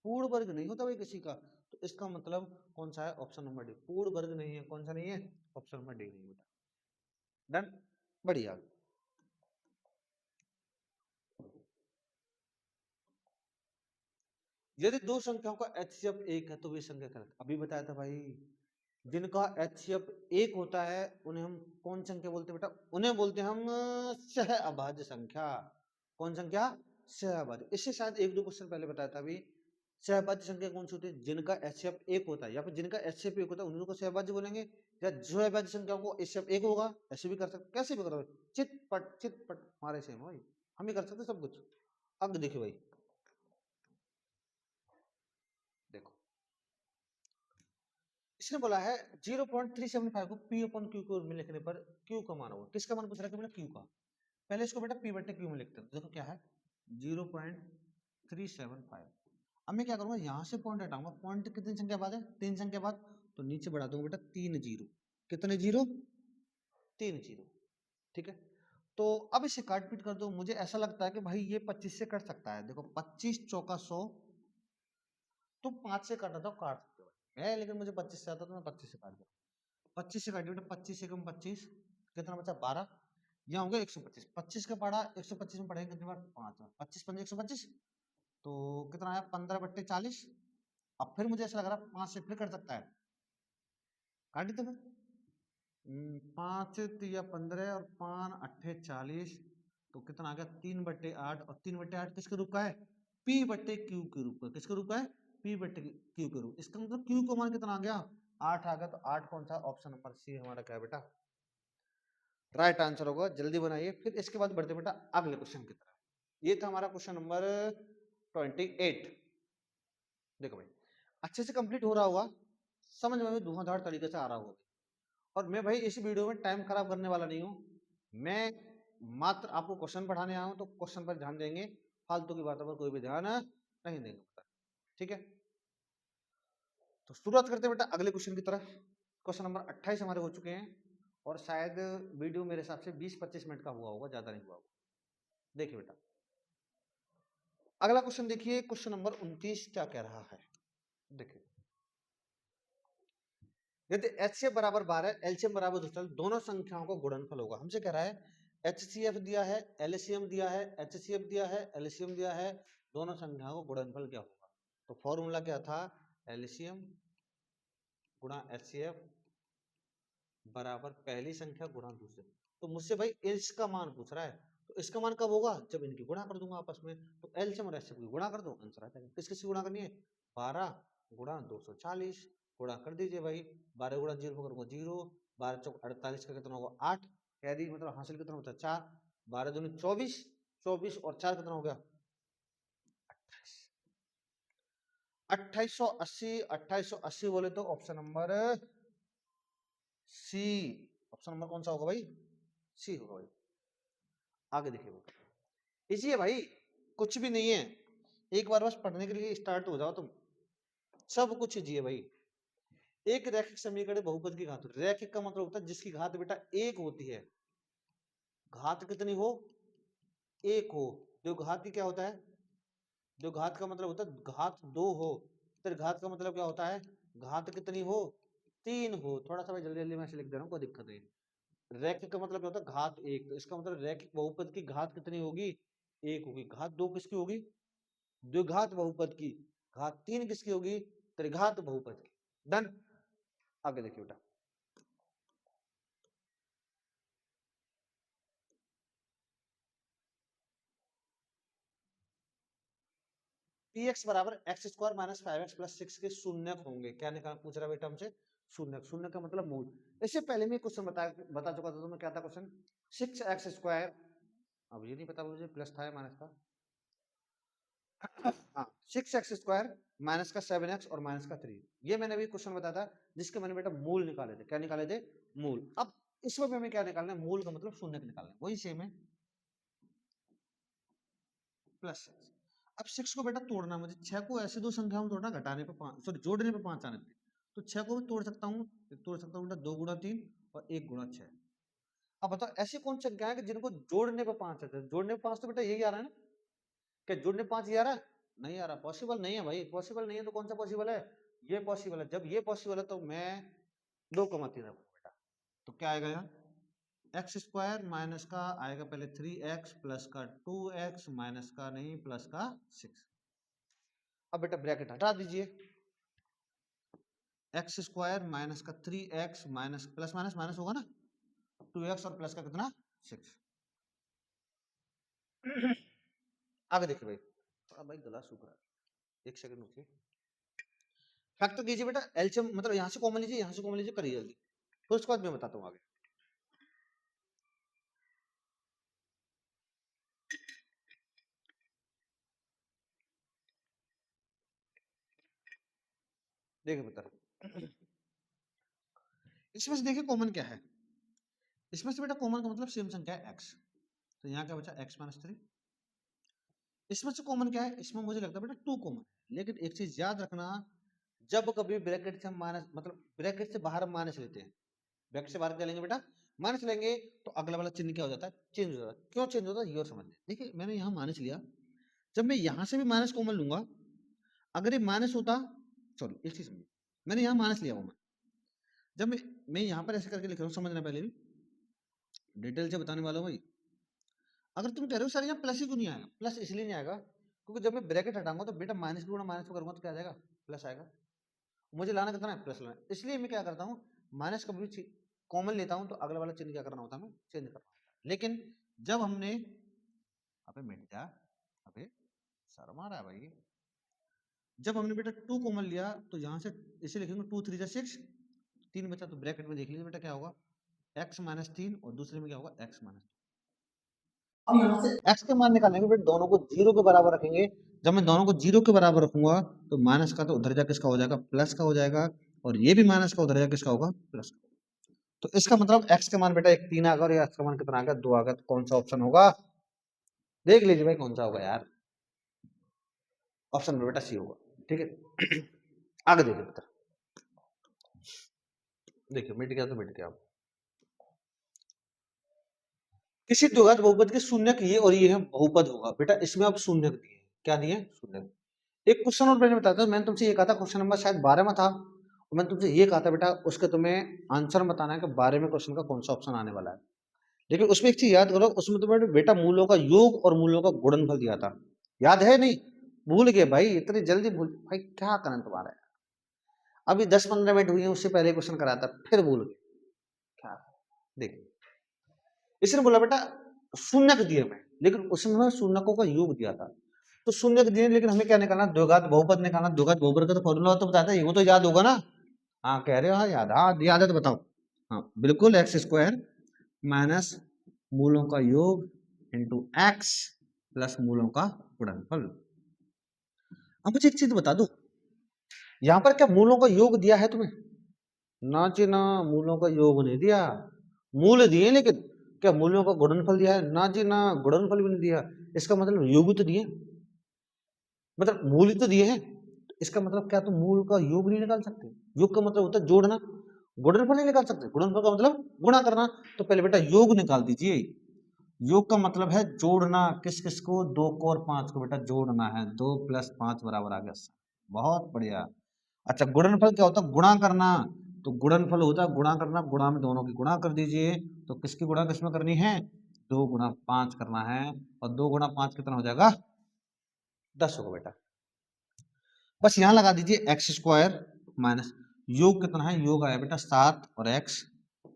पूर्ण वर्ग नहीं होता भाई किसी का। तो इसका मतलब कौन सा है, ऑप्शन नंबर डी, पूर्ण वर्ग नहीं है। कौन सा नहीं है, ऑप्शन नंबर डी नहीं बेटा। डन, बढ़िया। यदि दो संख्याओं का HCF 1 है तो वे संख्या क्या, अभी बताया था भाई, जिनका HCF 1 होता है उन्हें हम कौन संख्या बोलते हैं बेटा, उन्हें बोलते हैं हम सह अभाज्य संख्या। कौन संख्या, सह अभाज्य। इससे शायद एक दो क्वेश्चन पहले बताया था अभी, सहभाज्य संख्या कौन सी होती है, जिनका HCF 1 होता है, या फिर जिनका HCF 1 होता है उन्हीं को सहभाज्य बोलेंगे, या जो अभाज्य संख्या को HCF 1 होगा, ऐसे भी कर सकते, कैसे भी कर सकते, चित पट हमारे से भाई, हम ही कर सकते सब कुछ। अब देखिए भाई, देखो इसने बोला है 0.375 को P अपॉन Q के रूप में लिखने पर Q का मान होगा। किसका मान पूछ रहा है बेटा, Q का। पहले इसको बेटा P बटे Q में लिखते हैं। देखो क्या है 0.375। अब मैं क्या करूंगा, यहाँ से पॉइंट हटाऊंगा, पॉइंट कितनी संख्या बाद है, 3 संख्या बाद, तो नीचे बढ़ा दूंगा बेटा 3 जीरो। कितने जीरो, 3 जीरो। ठीक है, तो अब इसे काट पीट कर दो। मुझे ऐसा लगता है कि भाई ये 25 से कट सकता है। देखो 25 चौका 100, तो 5 से काटा था, काट सकते हो है, लेकिन मुझे 25 से आता तो मैं 25 से काट दूँ। 25 से काटिए बेटा, 25 एकम 25, कितना बचा 12, यहाँ हो गया 125। 25 का पढ़ा 125 में पढ़ेंगे कितनी बार, 5 बार, 25 पंजे 125, तो कितना आया 15 बट्टे 40। अब फिर मुझे ऐसा लग रहा है 5 से फिर कर सकता है, काटी तो फिर 5 या 15 और 5 अट्ठे 40, तो कितना आ गया 3/8। और 3/8 किसके रूप का है, P बट्टे Q के रूप का। किसके रूप का है, P बट्टे Q के रूप। इसका मतलब Q का मान कितना आ गया 8 आ गया, तो 8 कौन सा? ऑप्शन नंबर सी हमारा क्या है बेटा? राइट आंसर होगा। जल्दी बनाइए। फिर इसके बाद बढ़ते बेटा अगले क्वेश्चन की तरफ। ये था हमारा क्वेश्चन नंबर 28। देखो भाई, अच्छे से कंप्लीट हो रहा होगा, समझ में भी धुआंधार तरीके से आ रहा होगा। और मैं भाई इस वीडियो में टाइम खराब करने वाला नहीं हूँ, मैं मात्र आपको क्वेश्चन पढ़ाने आया हूँ, तो क्वेश्चन पर ध्यान देंगे, फालतू की बातों पर कोई भी ध्यान नहीं देंगे। ठीक है, तो शुरुआत करते हैं बेटा अगले क्वेश्चन की तरफ। क्वेश्चन नंबर 28 हमारे हो चुके हैं, और शायद वीडियो मेरे हिसाब से 20-25 मिनट का हुआ होगा, ज्यादा नहीं हुआ होगा। देखिए बेटा अगला क्वेश्चन देखिए, क्वेश्चन नंबर 29 क्या कह रहा है। देखिए, यदि HCF बराबर 12, LCM बराबर 2, दोनों संख्याओं का गुणनफल होगा। हमसे कह रहा है HCF दिया है, LCM दिया है, HCF दिया है, LCM दिया है, दोनों संख्याओं का गुणनफल क्या होगा? तो फॉर्मूला क्या था? LCM गुणा HCF बराबर पहली संख्या गुणा दूसरी। तो मुझसे भाई इसका मान पूछ रहा है, तो इसका मान कब होगा? जब इनकी गुणा कर दूंगा आपस में। तो एलसीएम और एचसीएफ की गुणा कर दो, आंसर आ जाएगा। किस किसकी गुणा करनी है? 12 गुणा 240, गुणा कर दीजिए भाई। 12 गुणा 0 करूंगा 0, 12 चौक 48 का कितना होगा? 8। कैरी मतलब हासिल कितना होता है? 4। 12 दूनी 24, 24 और 4 कितना हो गया? 2880। 2880 बोले तो option number C. Option number कौन सा होगा भाई? सी होगा भाई। आगे देखिए, इसी है भाई, कुछ भी नहीं है। एक बार बस पढ़ने के लिए स्टार्ट हो जाओ तुम, सब कुछ इजी भाई। एक रैखिक समीकरण बहुपद की घात। रैखिक का मतलब होता है जिसकी घात बेटा एक होती है। घात कितनी हो? एक हो। जो घात की क्या होता है? जो घात का मतलब होता है घात 2 हो। फिर घात का मतलब क्या होता है? घात कितनी हो? 3 हो। थोड़ा सा मैं जल्दी जल्दी में ऐसे लिख दे रहा हूँ, कोई दिक्कत नहीं। रैखिक का मतलब क्या होता है? घात 1। तो इसका मतलब रैखिक बहुपद की घात कितनी होगी? 1 होगी। घात 2 किसकी होगी? द्विघात बहुपद की। घात 3 किसकी होगी? त्रिघात बहुपद की। डन। आगे देखिए बेटा, पी एक्स बराबर x square minus 5x plus 6 के शून्यक होंगे। क्या निकाल पूछ रहा बेटा हमसे? शून्यक। शून्य का मतलब मूल। इससे पहले मैं क्वेश्चन बता चुका था तुम्हें। क्या था क्वेश्चन? 6x स्क्वायर, अब ये नहीं पता मुझे प्लस था या माइनस था। हाँ, 6x स्क्वायर माइनस का 7x और माइनस का 3, ये मैंने अभी क्वेश्चन बताया था, जिसके मैंने बेटा मूल निकाले थे। क्या निकाले थे? मूल। अब इसमें भी हमें क्या निकालना है? मूल का मतलब शून्य निकालना है, वही सेम है। प्लस 6। अब 6 को बेटा तोड़ना मुझे, 6 को ऐसे दो संख्याओं में तोड़ना, घटाने पे 5, सॉरी जोड़ने पे 5 आने पे। तो 6 को भी तोड़ सकता हूँ, तोड़ सकता हूँ बेटा 2 गुणा 3 और 1 गुणा 6। अब बताओ ऐसी कौन सी संख्या है कि जिनको जोड़ने पे 5 आते हैं? जोड़ने पे 5 तो बेटा यही आ रहा है ना? क्या जोड़ने पे 5 ही आ रहा है? नहीं आ रहा, पॉसिबल नहीं है भाई। पॉसिबल नहीं है तो कौन सा पॉसिबल है? ये पॉसिबल है। जब ये पॉसिबल है तो मैं 2,3 रखूंगा बेटा। तो क्या आएगा यहाँ? एक्स स्क्वायर माइनस का आएगा पहले 3x प्लस का 2x माइनस का नहीं प्लस का 6। अब बेटा ब्रैकेट हटा दीजिए। एक्स स्क्वायर माइनस का 3x minus plus minus minus होगा ना, 2x और प्लस का कितना? 6। आगे देखिए भाई, थोड़ा भाई गला सूख रहा है, एक सेकंड रुकिए। फैक्टर कीजिए बेटा, एलसीएम मतलब यहाँ से कॉमन लीजिए, यहाँ से कॉमन लीजिए, करिए जल्दी, तो उसके बाद मैं बताता हूँ आगे। देखिए बेटा, इसमें से देखिए कॉमन क्या है। इसमें से बेटा कॉमन का मतलब सेम संख्या है x। तो यहाँ क्या बचा? x minus 3। इसमें से कॉमन क्या है? इसमें मुझे लगता है बेटा 2 कॉमन है। लेकिन एक चीज याद रखना, जब कभी ब्रैकेट से हम माइनस मतलब ब्रैकेट से बाहर हम माइनस लेते हैं, ब्रैकेट से बाहर क्या लेंगे बेटा? माइनस लेंगे, तो अगला वाला चिन्ह क्या हो जाता है? चेंज हो जाता है। क्यों चेंज होता है ये और समझ। देखिए मैंने यहाँ माइनस लिया, जब मैं यहाँ से भी माइनस कॉमन लूंगा, अगर ये माइनस होता, सॉरी एक चीज समझिए, मैंने यहाँ माइनस लिया कॉमन, जब मैं यहाँ पर ऐसे करके लिख रहा हूँ, समझना पहले भी डिटेल से बताने वाला हूँ भाई। अगर तुम कह रहे हो सर यहाँ प्लस ही क्यों नहीं आएगा? प्लस इसलिए नहीं आएगा क्योंकि जब मैं ब्रैकेट हटाऊंगा तो बेटा माइनस की गुणा माइनस में करूंगा तो क्या आ जाएगा? प्लस आएगा। मुझे लाना कितना है? प्लस लाना है। इसलिए मैं क्या करता हूँ, माइनस कभी भी कॉमन लेता हूँ तो अगला वाला चिन्ह क्या करना होता है? हमें चेंज करना होता है। लेकिन जब हमने, अबे मिट जा, अबे शर्म आ रहा है भाई, जब हमने बेटा 2 कॉमन लिया तो यहाँ से इसे लिखेंगे 2 3 जा 6, 3 बचा तो ब्रैकेट में देख लीजिए बेटा क्या होगा, x माइनस 3 और दूसरे में क्या होगा x माइनस। अब यहाँ से x के मान निकालेंगे बेटा, दोनों को 0 के बराबर रखेंगे। जब मैं दोनों को 0 के बराबर रखूंगा तो माइनस का तो उधर जा किसका हो जाएगा, प्लस का हो जाएगा, और ये भी माइनस का उधर जा किसका होगा, प्लस का। तो इसका मतलब x के मान बेटा एक 3 आ गया और x का मान कितना आ गया, 2 आ गया। तो कौन सा ऑप्शन होगा, देख लीजिए भाई कौन सा होगा यार, ऑप्शन में बेटा सी होगा। ठीक है, आगे देखिए बेटा, देखिए मिट गया तो मिट गया। किसी द्विघात बहुपद के शून्यक ये और ये है बहुपद होगा बेटा, इसमें अब शून्यक दिए, क्या दिए, शून्यक। एक क्वेश्चन और मैंने बताया था, मैंने तुमसे ये कहा था, क्वेश्चन नंबर शायद 12 में था, और मैंने तुमसे ये कहा था बेटा उसके तुम्हें आंसर बताना है कि 12 में क्वेश्चन का कौन सा ऑप्शन आने वाला है। लेकिन उसमें एक चीज याद करो, उसमें तुम्हें बेटा मूलों का योग और मूलों का गुणनफल दिया था, याद है नहीं, भूल गए भाई, इतनी जल्दी भूल, भाई क्या करें तुम्हारा, अभी 10-15 मिनट हुई है, उससे पहले क्वेश्चन कराया था फिर भूल गए, क्या देख। इसने बोला बेटा शून्यक दिए मैं, लेकिन उसमें शून्यकों का योग दिया था, तो शून्यक दिए, लेकिन हमें क्या निकालना, द्विघात बहुपद निकालना। द्विघात बहुपद का तो फॉर्मूला तो बताया था, ये तो याद होगा ना, हाँ कह रहे हो, हाँ याद, हाँ याद है तो बताओ, हाँ बिल्कुल, एक्स स्क्वायर माइनस मूलों का योग इंटू एक्स प्लस मूलों का गुणनफल। अब मुझे एक चीज बता दो, यहाँ पर क्या मूलों का योग दिया है तुम्हें, ना जी ना, मूलों का योग नहीं दिया, मूल दिए लेकिन क्या मूल्यों का गुणनफल दिया है, ना जी ना, गुणनफल भी नहीं दिया। इसका मतलब योग तो दिए, मतलब मूल तो दिए हैं, इसका मतलब क्या तुम मूल का योग नहीं निकाल सकते, योग का मतलब होता है जोड़ना, गुणनफल नहीं निकाल सकते, गुणनफल का मतलब गुणा करना। तो पहले बेटा योग निकाल दीजिए, योग का मतलब है जोड़ना, किस किस को, 2 को और 5 को बेटा जोड़ना है, 2 + 5 बराबर आ गया, बहुत बढ़िया। अच्छा गुणनफल क्या होता है, गुणा करना, तो गुणनफल होता है गुणा करना, गुणा में दोनों की गुणा कर दीजिए, तो किसकी गुणा किसमें करनी है, 2 × 5 करना है, और 2 × 5 कितना हो जाएगा, 10 होगा बेटा। बस यहां लगा दीजिए एक्स स्क्वायर माइनस योग कितना है, योग आया बेटा 7 और x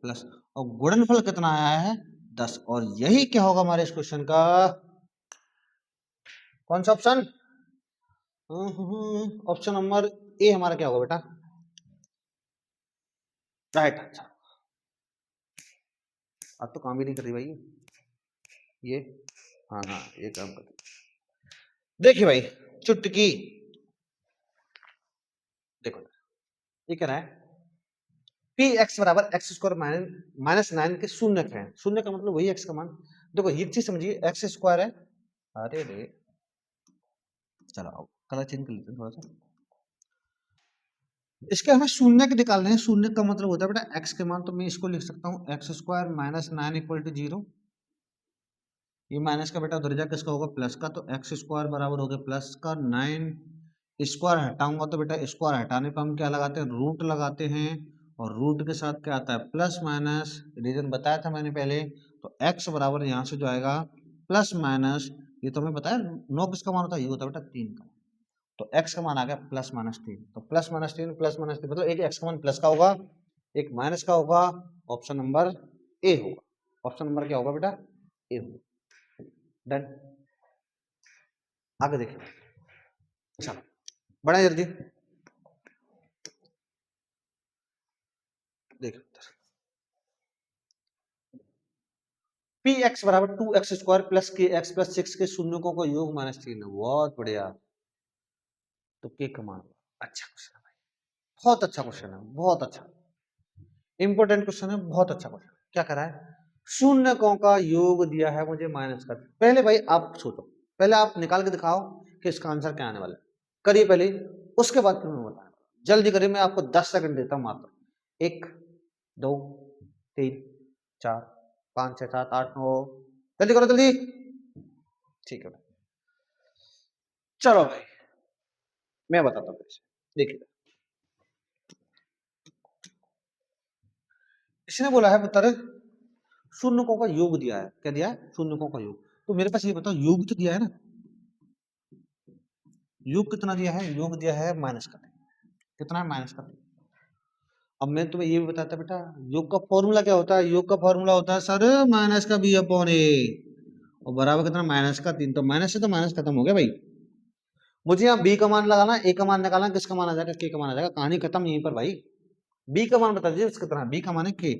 प्लस, और गुणनफल कितना आया है 10, और यही क्या होगा हमारे इस क्वेश्चन का, कौन सा ऑप्शन, ऑप्शन नंबर ए हमारा क्या होगा बेटा, राइट आंसर। अब तो काम ही नहीं कर रही भाई ये, हाँ हाँ ये काम कर रही। देखिए भाई चुटकी, देखो ये कह रहा है पी एक्स बराबर एक्स स्क्वायर माइनस 9 के शून्यक है, शून्य का मतलब वही एक्स का मान। देखो ये चीज समझिए, एक्स स्क्वायर है, अरे रे चलो कलर चेंज कर लेते हैं थोड़ा सा, इसके हमें शून्य के निकालने हैं, शून्य का मतलब होता है बेटा एक्स के मान, तो मैं इसको लिख सकता हूँ एक्स स्क्वायर माइनस 9 = 0, ये माइनस का बेटा उधर जा किसका होगा, प्लस का, तो एक्स स्क्वायर बराबर हो गया प्लस का 9, स्क्वायर हटाऊंगा तो बेटा स्क्वायर हटाने पर हम क्या लगाते हैं, रूट लगाते हैं, और रूट के साथ क्या आता है प्लस माइनस, रीजन बताया था मैंने पहले, तो x बराबर यहाँ से जो आएगा प्लस माइनस, ये तो हमें बताया 9 किसका मान होता है, ये होता है बेटा 3 का, तो x का मान आ गया +-3, तो +-3 +-3 मतलब एक x का मान प्लस का होगा, एक माइनस का होगा, ऑप्शन नंबर ए होगा, ऑप्शन नंबर क्या होगा बेटा, ए होगा। डन, आगे देखिए, अच्छा बड़ा जल्दी देखिए, पी एक्स बराबर 2x² प्लस के एक्स प्लस 6 के शून्यकों का योग -3 है, बहुत बढ़िया, तो के का मान, अच्छा क्वेश्चन है भाई, बहुत अच्छा क्वेश्चन है, बहुत अच्छा इंपॉर्टेंट क्वेश्चन है, बहुत अच्छा क्वेश्चन। क्या करा है, शून्यकों का योग दिया है मुझे माइनस का, पहले भाई आप सोचो, पहले आप निकाल के दिखाओ कि इसका आंसर क्या आने वाला है, करिए पहले, उसके बाद फिर मैं बताऊंगा, जल्दी करिए, मैं आपको 10 सेकंड देता हूं मात्र, 1 2 3 4 5 6 7 8 9, जल्दी करो जल्दी, ठीक है चलो भाई मैं बताता हूँ, देखिए इसने बोला है पुत्र शून्यकों का योग दिया है, क्या दिया है, शून्यकों का योग, तो मेरे पास ये बताओ योग तो दिया है ना, योग कितना दिया है, योग दिया है माइनस का, कितना है माइनस का। अब मैं तुम्हें ये भी बताता बेटा योग का फॉर्मूला क्या होता है, योग का फॉर्मूला होता है सर माइनस का b/a, और बराबर कितना -3, तो माइनस से तो माइनस खत्म हो गया भाई, मुझे यहाँ b का मान लगाना, a का मान निकालना, किसका मान आ जाएगा, k का मान आ जाएगा, कहानी खत्म यहीं पर भाई, बी का मान बता दीजिए कितना है, बी का मान है के।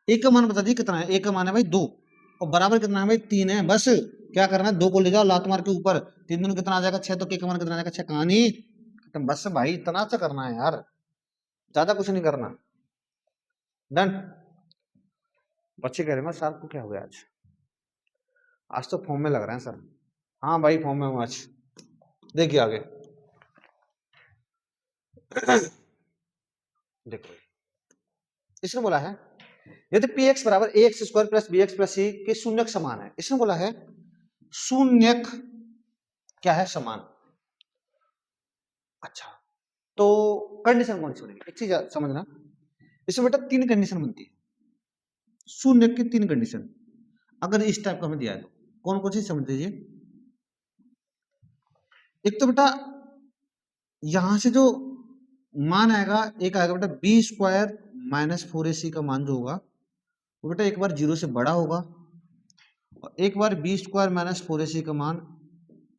ए का मान बता दीजिए कितना है, ए का मान है भाई 2 और बराबर कितना है भाई 3 है। बस क्या करना है, 2 को ले जाओ लात मार के ऊपर, 3 दूनी कितना आ जाएगा 6, तो के का मान कितना आ जाएगा 6, कहानी खत्म। बस भाई इतना सा करना है यार, ज्यादा कुछ नहीं करना। डन। बच्चे कह रहे हैं सर को क्या हो गया आज, आज तो फॉर्म में लग रहे हैं सर। हाँ भाई फॉर्म में हूँ आज। देखिए आगे देखो इसने बोला है यदि पी एक्स बराबर a x square plus B x plus c के शून्यक समान है। इसने बोला है शून्यक क्या है, समान। अच्छा तो कंडीशन कौन सी बनेगी, एक चीज समझना, इसमें बेटा 3 कंडीशन बनती है, शून्यक की 3 कंडीशन अगर इस टाइप का हमें दिया है तो कौन कौन सी समझ लीजिए। एक तो बेटा यहां से जो मान आएगा, एक आएगा बेटा बी स्क्वायर माइनस 4ac का मान जो होगा वो बेटा एक बार 0 से बड़ा होगा, और एक बार बी स्क्वायर माइनस 4ac का मान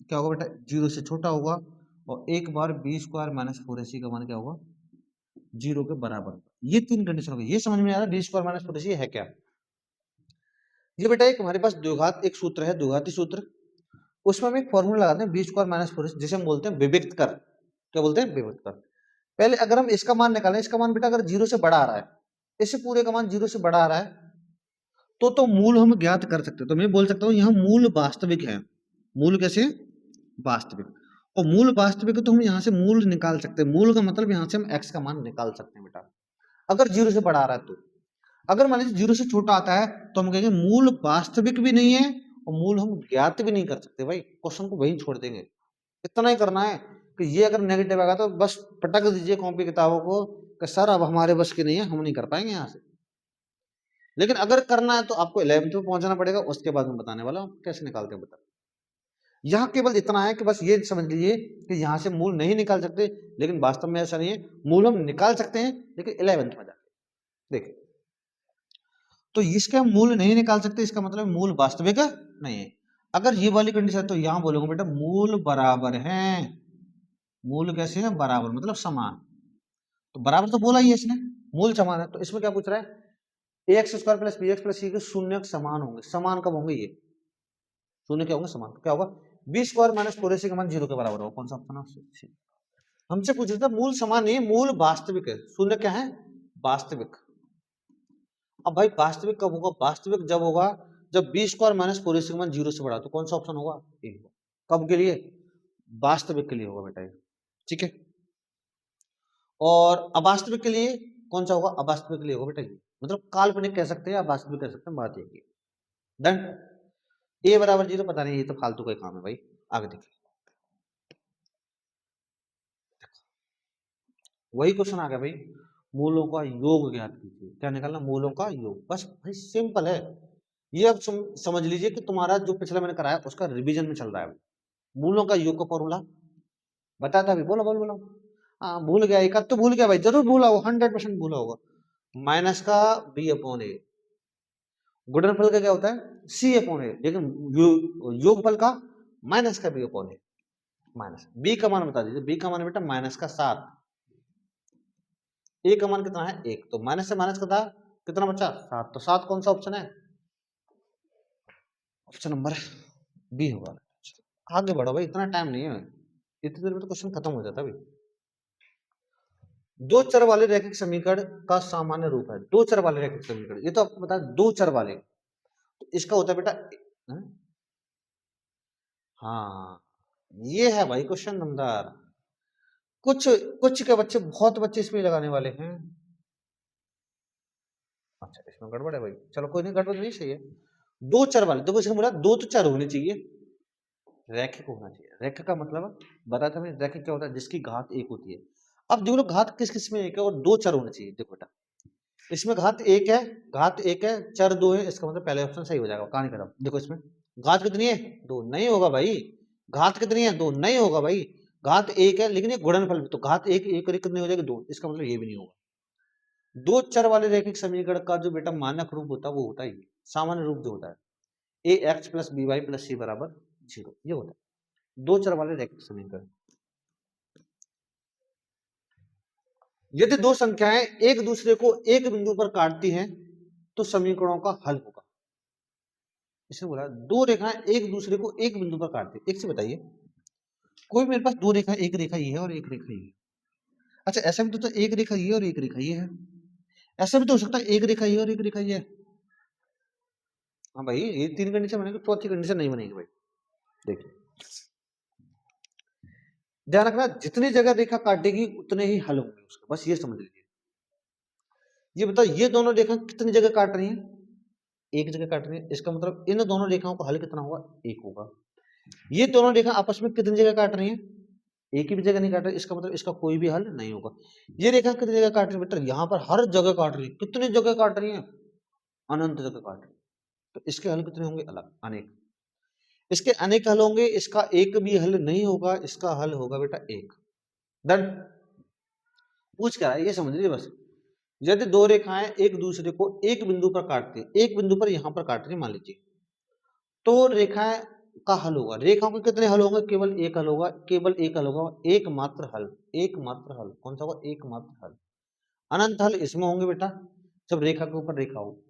क्या होगा बेटा 0 से छोटा होगा, और एक बार बी स्क्वायर माइनस 4ac का मान क्या होगा 0 के बराबर। ये 3 कंडीशन होगी। ये समझ में आ रहा है बी स्क्वायर माइनस 4ac है क्या। ये बेटा एक हमारे पास द्विघात एक सूत्र है, द्विघाती सूत्र, उसमें हम एक फॉर्मूला लगाते हैं बी स्क्वायर माइनस 4ac, जिसे हम बोलते हैं विविक्त कर। क्या बोलते हैं, विविक्त कर। पहले अगर हम इसका मान निकालें, इसका मान बेटा अगर 0 से बड़ा आ रहा है, इससे पूरे का मान 0 से बड़ा आ रहा है, तो मूल हम ज्ञात कर सकते हैं। तो मैं बोल सकता हूं यहां मूल वास्तविक है। मूल कैसे, वास्तविक। और मूल वास्तविक तो हम यहां से मूल निकाल सकते हैं। मूल का मतलब यहां से हम x का मान निकाल सकते हैं बेटा, अगर 0 से बड़ा आ रहा है तो। अगर मान लीजिए 0 से छोटा आता है तो हम कहेंगे मूल वास्तविक भी नहीं है और मूल हम ज्ञात भी नहीं कर सकते। भाई क्वेश्चन को वहीं छोड़ देंगे, इतना ही करना है कि ये अगर नेगेटिव आएगा तो बस पटक दीजिए कॉपी किताबों को कि सर अब हमारे बस की नहीं है, हम नहीं कर पाएंगे यहाँ से। लेकिन अगर करना है तो आपको 11th में पहुंचना पड़ेगा, उसके बाद मैं बताने वाला हूँ कैसे निकालते हैं बता। यहाँ केवल इतना है कि बस ये समझ लीजिए कि यहाँ से मूल नहीं निकाल सकते, लेकिन वास्तव में ऐसा नहीं है, मूल हम निकाल सकते हैं लेकिन 11th में जाके। देखिए तो इसके हम मूल नहीं निकाल सकते, इसका मतलब मूल वास्तविक नहीं है। अगर ये वाली कंडीशन है तो यहाँ बोलोगे बेटा मूल बराबर है। मूल कैसे है, बराबर मतलब समान। तो बराबर तो बोला ही है इसने, मूल समान है। तो इसमें क्या पूछ रहा है, a x square plus B x plus c के शून्य समान होंगे। समान कब होंगे, ये शून्य क्या होंगे, समान। तो क्या होगा, बी स्क्वायर माइनस 4ac का मान 0 के बराबर होगा। कौन सा ऑप्शन है, हमसे पूछ रहा था मूल समान नहीं है, मूल वास्तविक है। शून्य क्या है, वास्तविक। अब भाई वास्तविक कब होगा, वास्तविक जब होगा जब बी स्क्वायर माइनस 4ac का मान 0 से बड़ा। तो कौन सा ऑप्शन होगा, ए। कब के लिए, वास्तविक के लिए होगा बेटा ये, ठीक है। और अवास्तविक के लिए कौन सा होगा, अवास्तविक के लिए होगा बेटा ये, मतलब काल्पनिक कह सकते हैं या वास्तविक कह सकते हैं, बात यही है। डन। ए बराबर 0 पता नहीं, ये तो फालतू का काम है भाई। आगे देखिए वही क्वेश्चन आ गया भाई, मूलों का योग ज्ञात कीजिए। क्या निकालना, मूलों का योग। बस भाई सिंपल है ये। अब समझ लीजिए कि तुम्हारा जो पिछला मैंने कराया उसका रिवीजन में चल रहा है। मूलों का योग का फॉर्मूला बताया था अभी, बोलो बोलो बोलो। हाँ भूल गया, एक आध तो भूल गया भाई, जरूर भूला होगा, 100% भूला होगा। माइनस का बी अपॉन ए, गुणनफल का क्या होता है सी अपॉन ए, लेकिन योगफल का माइनस का बी अपॉन ए। माइनस बी का मान बता दीजिए, बी का मान बेटा माइनस का 7, ए का मान कितना है 1, तो माइनस से माइनस का था कितना बचा 7, तो 7 कौन सा ऑप्शन है, ऑप्शन नंबर बी होगा। आगे बढ़ो भाई, इतना टाइम नहीं है, इतनी देर में तो क्वेश्चन खत्म हो जाता है। दो चर वाले रैखिक समीकरण का सामान्य रूप है। दो चर वाले रैखिक समीकरण, ये तो आपको पता है, दो चर वाले, तो इसका होता है बेटा हाँ ये है भाई क्वेश्चन नंबर। कुछ कुछ के बच्चे, बहुत बच्चे इसमें लगाने वाले हैं। अच्छा इसमें गड़बड़ है भाई, चलो कोई नहीं, गड़बड़ नहीं, सही है। दो चर वाले, देखो इसने बोला दो तो चर होने चाहिए, रैखिक होना चाहिए। रैखिक का मतलब बताया था मैंने, रैखिक क्या होता है, जिसकी घात एक होती है। अब देखो घात किस किस में एक है, और दो चर होने चाहिए। देखो बेटा इसमें घात एक है, घात एक है, चर दो है, इसका मतलब पहले ऑप्शन सही हो जाएगा, कहानी खत्म। देखो इसमें घात कितनी है, दो, नहीं होगा भाई। घात कितनी है, दो, नहीं होगा भाई। घात एक है लेकिन ये गुणनफल, तो घात एक एक और एक कितनी हो जाएगी, दो, इसका मतलब ये भी नहीं होगा। दो चर वाले रैखिक समीकरण का जो बेटा मानक रूप होता है वो होता है ये, सामान्य रूप जो होता है a x plus b y plus c बराबर 0, ये होता है दो चर वाले रैखिक समीकरण। यदि दो संख्याएं एक दूसरे को एक बिंदु पर काटती हैं तो समीकरणों का हल होगा। इसने बोला दो रेखाएं एक दूसरे को एक बिंदु पर काटती हैं। एक से बताइए, कोई मेरे पास दो रेखा, एक रेखा ये है और एक रेखा ये है। अच्छा ऐसा भी तो एक रेखा ये और एक रेखा ये है। ऐसा भी तो हो सकता है एक रेखा ये और एक रेखा ये है। हाँ भाई, ये तीन कंडीशन बनेगी, चौथी कंडीशन नहीं बनेगी भाई। देखिए ध्यान रखना, जितनी जगह रेखा काटेगी उतने ही हल होंगे उसके, बस ये समझ लीजिए। ये बताओ ये दोनों रेखा कितनी जगह काट रही हैं? एक जगह काट रही है, इसका मतलब इन दोनों रेखाओं का हल कितना होगा? एक होगा। ये दोनों रेखा आपस में कितनी जगह काट रही हैं? एक ही भी जगह नहीं काट रही, इसका मतलब इसका कोई भी हल नहीं होगा। ये रेखा कितनी जगह काट रही है बेटा? यहाँ पर हर जगह काट रही है। कितनी जगह काट रही है? अनंत जगह काट रही है। तो इसके हल कितने होंगे? अलग, अनेक। इसके अनेक हल होंगे, इसका एक भी हल नहीं होगा, इसका हल होगा बेटा एक। डन। पूछ क्या है ये समझ लीजिए बस। यदि दो रेखाएं एक दूसरे को एक बिंदु पर काटती है, एक बिंदु पर यहां पर काट रही है मान लीजिए, तो रेखाएं का हल होगा। रेखाओं के कितने हल होंगे? केवल एक हल होगा, केवल एक हल होगा, एकमात्र हल। एकमात्र हल कौन सा होगा? एकमात्र हल। अनंत हल इसमें होंगे बेटा जब रेखा के ऊपर रेखा हो।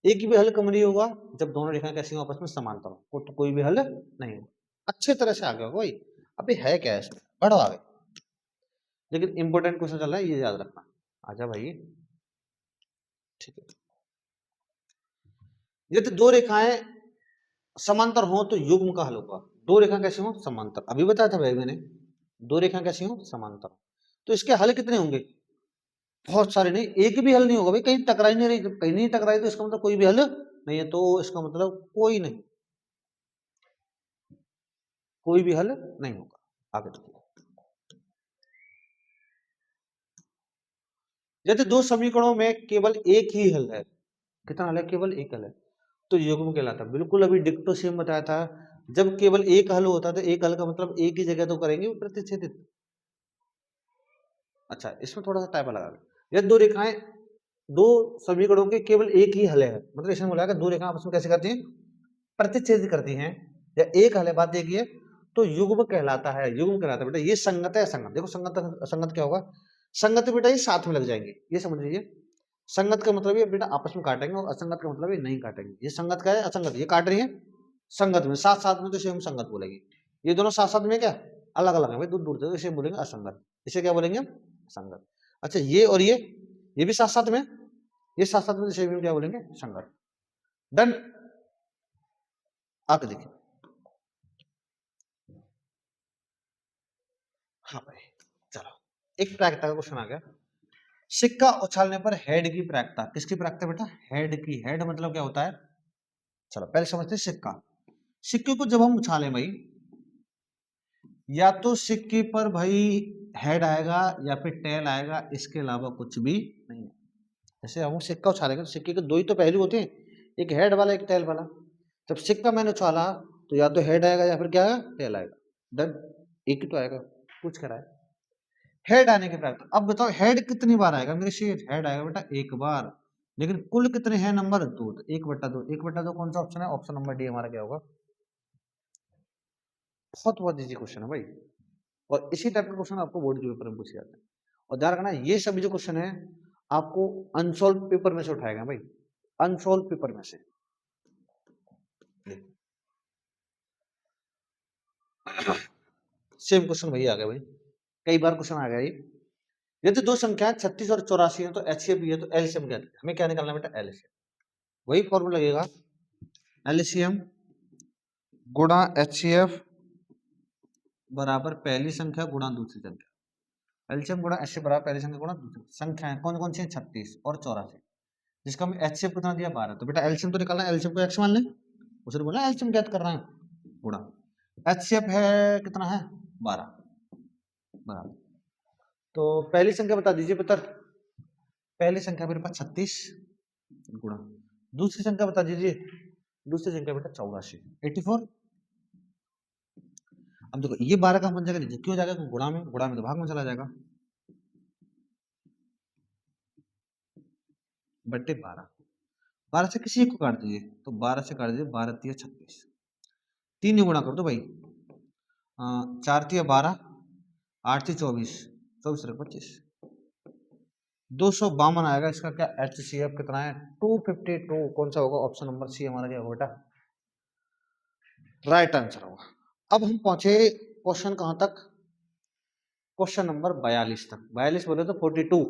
एक भी हल कम नहीं होगा जब दोनों रेखाएं कैसी हो? आपस में समांतर हो, तो कोई भी हल नहीं होगा। अच्छे तरह से आगे होगा भाई। अभी है क्या इसमें, बढ़ो आगे। लेकिन इंपॉर्टेंट क्वेश्चन चल रहा है, ये याद रखना। आजा भाई, ठीक है। यदि दो रेखाएं समांतर हो तो युग्म का हल होगा। दो रेखा कैसी हो? समांतर। अभी बताया था भाई मैंने, दो रेखा कैसी हो? समांतर। तो इसके हल कितने होंगे? बहुत सारे नहीं, एक भी हल नहीं होगा भाई। कहीं टकराई नहीं रही, कहीं नहीं टकराई तो इसका मतलब कोई भी हल नहीं है। तो इसका मतलब कोई नहीं, कोई भी हल नहीं होगा। आगे देखिए, यदि दो समीकरणों में केवल एक ही हल है, कितना हल है? केवल एक हल है, तो युग्म कहलाता है। बिल्कुल अभी डिक्टो सेम बताया था। जब केवल एक हल होता है तो एक हल का मतलब एक ही जगह तो करेंगे प्रतिच्छेदित। अच्छा इसमें थोड़ा सा टाइप लगा, यदि दो रेखाएं, दो समीकरणों के केवल एक ही हल है, मतलब इसमें बोला दो रेखाएं आपस में कैसे करती हैं? प्रतिच्छेद करती हैं, या एक हल है, बात एक ही है, तो युग्म कहलाता है। युग्म कहलाता है बेटा। ये संगत है असंगत? देखो संगत असंगत क्या होगा? संगत बेटा ये साथ में लग जाएंगे, ये समझ लीजिए। संगत का मतलब ये बेटा आपस में काटेंगे, और असंगत का मतलब ये नहीं काटेंगे। ये संगत का है, असंगत ये काट रही है संगत में, साथ साथ में, तो इसे हम संगत बोलेंगे। ये दोनों साथ साथ में क्या अलग अलग है भाई, दूर दूर से, इसे बोलेंगे असंगत। इसे क्या बोलेंगे? संगत। अच्छा ये और ये भी साथ साथ में, ये साथ साथ में, इसे भी क्या बोलेंगे? संगत। डन। आगे देखिए, हाँ भाई चलो, एक प्रायिकता का क्वेश्चन आ गया। सिक्का उछालने पर हेड की प्रायिकता, किसकी प्रायिकता बेटा? हेड की। हेड मतलब क्या होता है? चलो पहले समझते हैं सिक्का। सिक्के को जब हम उछालें भाई, या तो सिक्के पर भाई हेड आएगा या फिर टेल आएगा, इसके अलावा कुछ भी नहीं है। जैसे हम सिक्का उछालेंगे तो सिक्के के दो ही तो पहलू होते हैं, एक हेड वाला एक टेल वाला। जब सिक्का मैंने उछाला तो या तो हेड आएगा या फिर क्या आएगा? टेल आएगा। डन। एक ही तो आएगा, पूछ कर आए हेड आने के प्राप्त। अब बताओ हेड कितनी बार आएगा मेरे से? हेड आएगा बेटा एक बार। लेकिन कुल कितने हैं नंबर? दो। तो एक बट्टा दो, एक बट्टा दो कौन सा ऑप्शन है? ऑप्शन नंबर डी हमारा क्या होगा? बहुत बहुत इजी क्वेश्चन है भाई। और इसी टाइप का क्वेश्चन आपको बोर्ड के पेपर में पूछे जाते हैं। और ध्यान रखना ये सभी जो क्वेश्चन है आपको अनसोल्व पेपर में से उठाएगा भाई, अनसोल्व पेपर में से। सेम क्वेश्चन वही आ गया भाई, कई बार क्वेश्चन आ गया ये। यदि दो संख्याएं 36 और 84 है तो एचसीएफ भी है, तो एलसीएम क्या? हमें क्या निकालना बेटा? एलसीएम। वही फॉर्मूला लगेगा, एलसीएम गुणा एचसीएफ बराबर पहली संख्या गुणा दूसरी संख्या। एलसीएम गुणा एचसीएफ बराबर पहली संख्या गुणा दूसरी संख्या। कौन कौन सी है? 36 और 84, जिसका हमें एचसीएफ कितना दिया? 12। तो बेटा एलसीएम तो निकालना है, एलसीएम को एक्स मान लें, उसने बोला एलसीएम ज्ञात करना है, गुणा एचसीएफ है कितना है? 12 बराबर। तो पहली संख्या बता दीजिए पुत्र। पहली संख्या मेरे पास 36 गुणा, दूसरी संख्या बता दीजिए। दूसरी संख्या बेटा 84, 84। अब देखो ये 12 का बन जाएगा नीचे, क्यों जाएगा? गुणा में, गुणा में तो भाग में चला जाएगा, बट्टे 12। 12 से किसी एक को काट दीजिए, तो 12 से काट दीजिए, 12 तिया 36, 3 गुणा कर दो भाई। 4 तिया 12, 8 ती 24, 24 रख 25, 252 आएगा। इसका क्या HCF कितना है 252। कौन सा होगा? ऑप्शन नंबर सी हमारा क्या होगा बेटा? राइट आंसर होगा। अब हम पहुंचे क्वेश्चन कहां तक? क्वेश्चन नंबर 42 तक। 42 बोले तो 42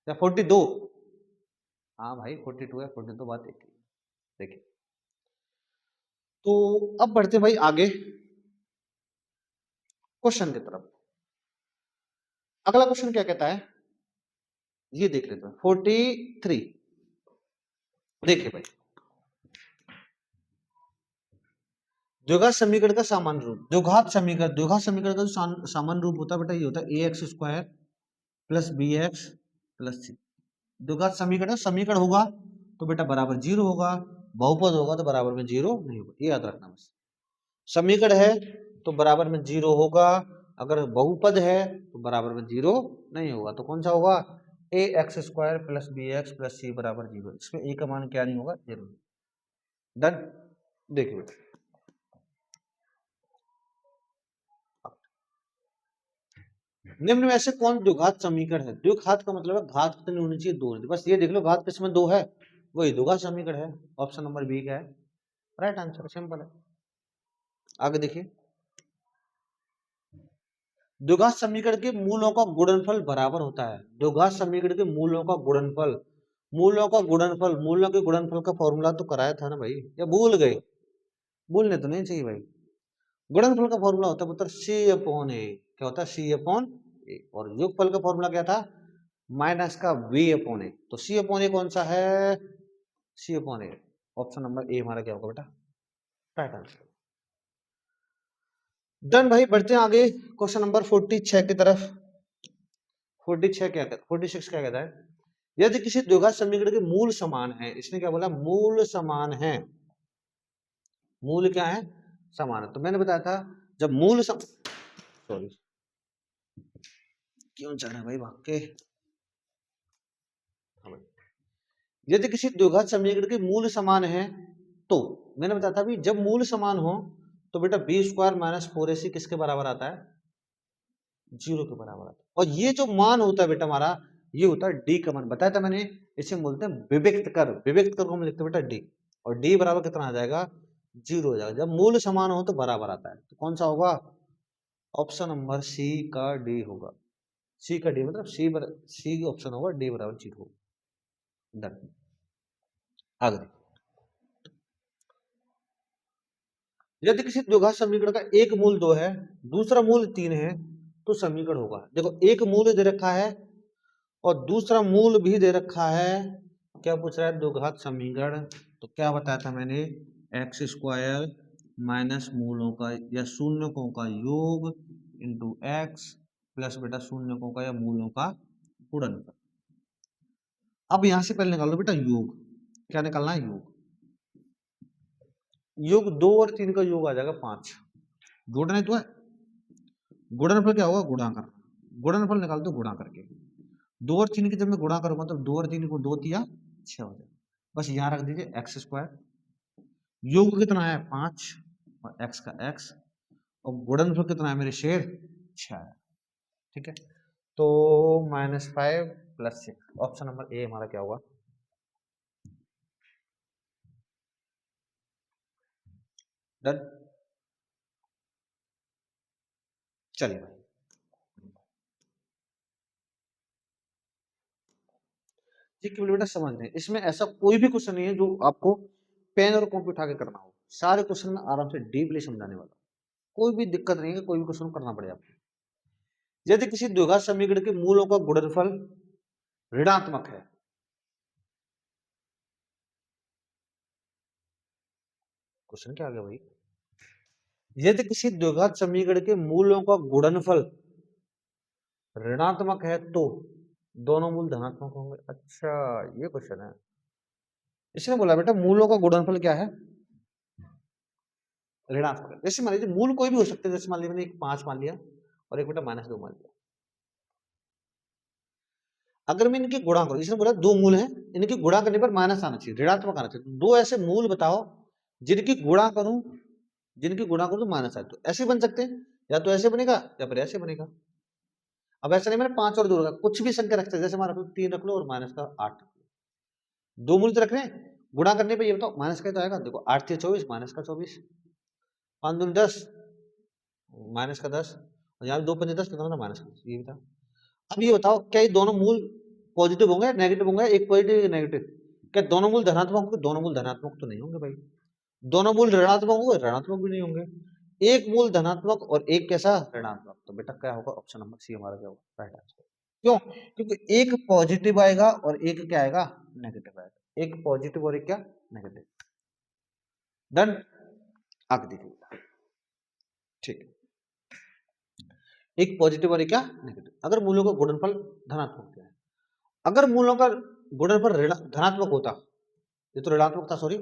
या 42? हाँ भाई 42 है, 42 बात एक ही। देखिए तो अब बढ़ते भाई आगे क्वेश्चन की तरफ। अगला क्वेश्चन क्या कहता है ये देख लेते हैं। 43 देखिए भाई, द्विघात समीकरण का सामान्य रूप। द्विघात समीकरण का जो सामान्य रूप होता है बेटा ये होता है ax² plus bx plus c। द्विघात समीकरण होगा तो बेटा बराबर 0 होगा, बहुपद होगा तो बराबर में 0 नहीं होगा, ये याद रखना बस। समीकरण है तो बराबर में 0 होगा, अगर बहुपद है तो बराबर में 0 नहीं होगा। तो कौन सा होगा? ax² plus bx plus c बराबर 0। इसमें a का मान क्या नहीं होगा? 0। डन। देखिए निम्न में से कौन द्विघात समीकरण है? द्विघात का मतलब है घात कितनी होनी चाहिए? 2 होनी। बस ये देख लो घात किसमें 2 है, वही द्विघात समीकरण है। ऑप्शन नंबर बी क्या है? राइट आंसर, सिंपल है। आगे देखिए, द्विघात समीकरण के मूलों का गुणनफल बराबर होता है। द्विघात समीकरण के मूलों का गुणनफल, मूलों के गुणनफल का फॉर्मूला तो कराया था ना भाई, या भूल गए? भूलने तो नहीं चाहिए भाई। गुणनफल का फॉर्मूला होता है पुत्र C/A। क्या होता है? C/A। और योगफल का फॉर्मूला क्या था? माइनस का V/A। तो C/A कौन सा है? C/A। ऑप्शन नंबर ए हमारा क्या होगा बेटा? Right answer. डन भाई, बढ़ते हैं आगे क्वेश्चन नंबर 46 की तरफ। 46 क्या कहता है? यदि किसी द्विघात समीकरण के मूल समान है, इसने क्या बोला? मूल समान है। मूल क्या है? समान है। तो मैंने बताया था जब सॉरी क्यों चल रहा है भाई भाग के। यदि किसी द्विघात समीकरण के मूल समान है तो मैंने बताया था भी जब मूल समान हो तो बेटा b² माइनस 4ac किसके बराबर आता है? 0 के बराबर आता है। और ये जो मान होता है बेटा हमारा, ये होता है d का मान। बताया था मैंने, इसे बोलते हैं विविक्त कर। विविक्त कर को हम लिखते हैं बेटा d, और d बराबर कितना आ जाएगा? 0 हो जाएगा। जब मूल समान हो तो बराबर आता है। तो कौन सा होगा? ऑप्शन नंबर सी का d होगा। सी का d मतलब सी ऑप्शन होगा, d बराबर 0 होगा। डन। आगे यदि किसी द्विघात समीकरण का एक मूल 2 है, दूसरा मूल 3 है, तो समीकरण होगा। देखो एक मूल दे रखा है और दूसरा मूल भी दे रखा है। क्या पूछ रहा है? द्विघात समीकरण। तो क्या बताया था मैंने? x² माइनस मूलों का या शून्यकों का योग इंटू x प्लस बेटा शून्यकों का या मूलों का गुणनफल। अब यहां से पहले निकाल लो बेटा योग। क्या निकालना है? योग 2 और 3 का योग आ जाएगा 5। जोड़ना है तो है। गुणनफल क्या होगा? गुणा कर। गुणनफल निकाल दो गुणा करके। 2 और 3 की जब मैं गुणा करूंगा तो 2 और 3 को 2 तिया 6 हो जाएगा। बस यहाँ रख दीजिए x²। योग कितना है? 5 और x का x, और गुणनफल कितना है मेरे शेर? 6 है। ठीक है, तो -5 + 6। ऑप्शन नंबर ए हमारा क्या होगा? डन। चलिए भाई, ये केवल बेटा समझ लें। इसमें ऐसा कोई भी क्वेश्चन नहीं है जो आपको पेन और कॉपी उठा के करना हो। सारे क्वेश्चन में आराम से डीपली समझाने वाला। कोई भी दिक्कत नहीं है, कोई भी क्वेश्चन करना पड़े आपको। यदि किसी द्विघात समीकरण के मूलों का गुणनफल ऋणात्मक है, क्वेश्चन क्या आ गया भाई? यदि किसी द्विघात समीकरण के मूलों का गुणनफल ऋणात्मक है तो दोनों मूल धनात्मक होंगे। अच्छा, ये क्वेश्चन है। इसने बोला बेटा मूलों का गुणनफल क्या है? ऋणात्मक है। जैसे मान लीजिए मूल कोई भी हो सकते हैं। जैसे मान लीजिए मैंने एक 5 मान लिया और एक बेटा -2 मान लिया। अगर मैं इनकी गुणा करूं, इसने बोला 2 मूल हैं, इनकी गुणा करने पर माइनस आना चाहिए, ऋणात्मक आना चाहिए। 2 ऐसे मूल बताओ जिनकी गुणा करूं, तो माइनस आए। तो ऐसे बन सकते हैं, या तो ऐसे बनेगा या फिर ऐसे बनेगा। अब ऐसा नहीं मैंने 5 और दूर रखा, कुछ भी संख्या रख सकते, जैसे मान रख लो 3 रख लो और माइनस का 8 रख लो, दो मूल्य तो रख रहे हैं, गुणा करने पे ये बताओ माइनस का तो आएगा, देखो 8 से 24 माइनस का 24, 5 दूनी 10 माइनस का 10, और यहाँ 2 पंजे 10 कितना था माइनस का 10, ये था। अब ये बताओ क्या ये दोनों मूल पॉजिटिव होंगे नेगेटिव होंगे, एक पॉजिटिव एक नेगेटिव, क्या दोनों मूल धनात्मक होंगे? दोनों मूल धनात्मक तो नहीं होंगे भाई, दोनों मूल ऋणात्मक होंगे? ऋणात्मक भी नहीं होंगे, एक मूल धनात्मक और एक कैसा ऋणात्मक, तो बेटा क्या होगा? ऑप्शन नंबर सी हमारा क्या होगा? Right answer. क्यों? क्योंकि एक पॉजिटिव आएगा और एक क्या आएगा? नेगेटिव आएगा, एक पॉजिटिव और एक क्या? नेगेटिव। डन, आगे देखिए, ठीक है, एक पॉजिटिव और एक क्या? नेगेटिव। अगर मूलों का गुणनफल धनात्मक क्या है, अगर मूलों का गुणनफल धनात्मक होता, ये तो ऋणात्मक था सॉरी,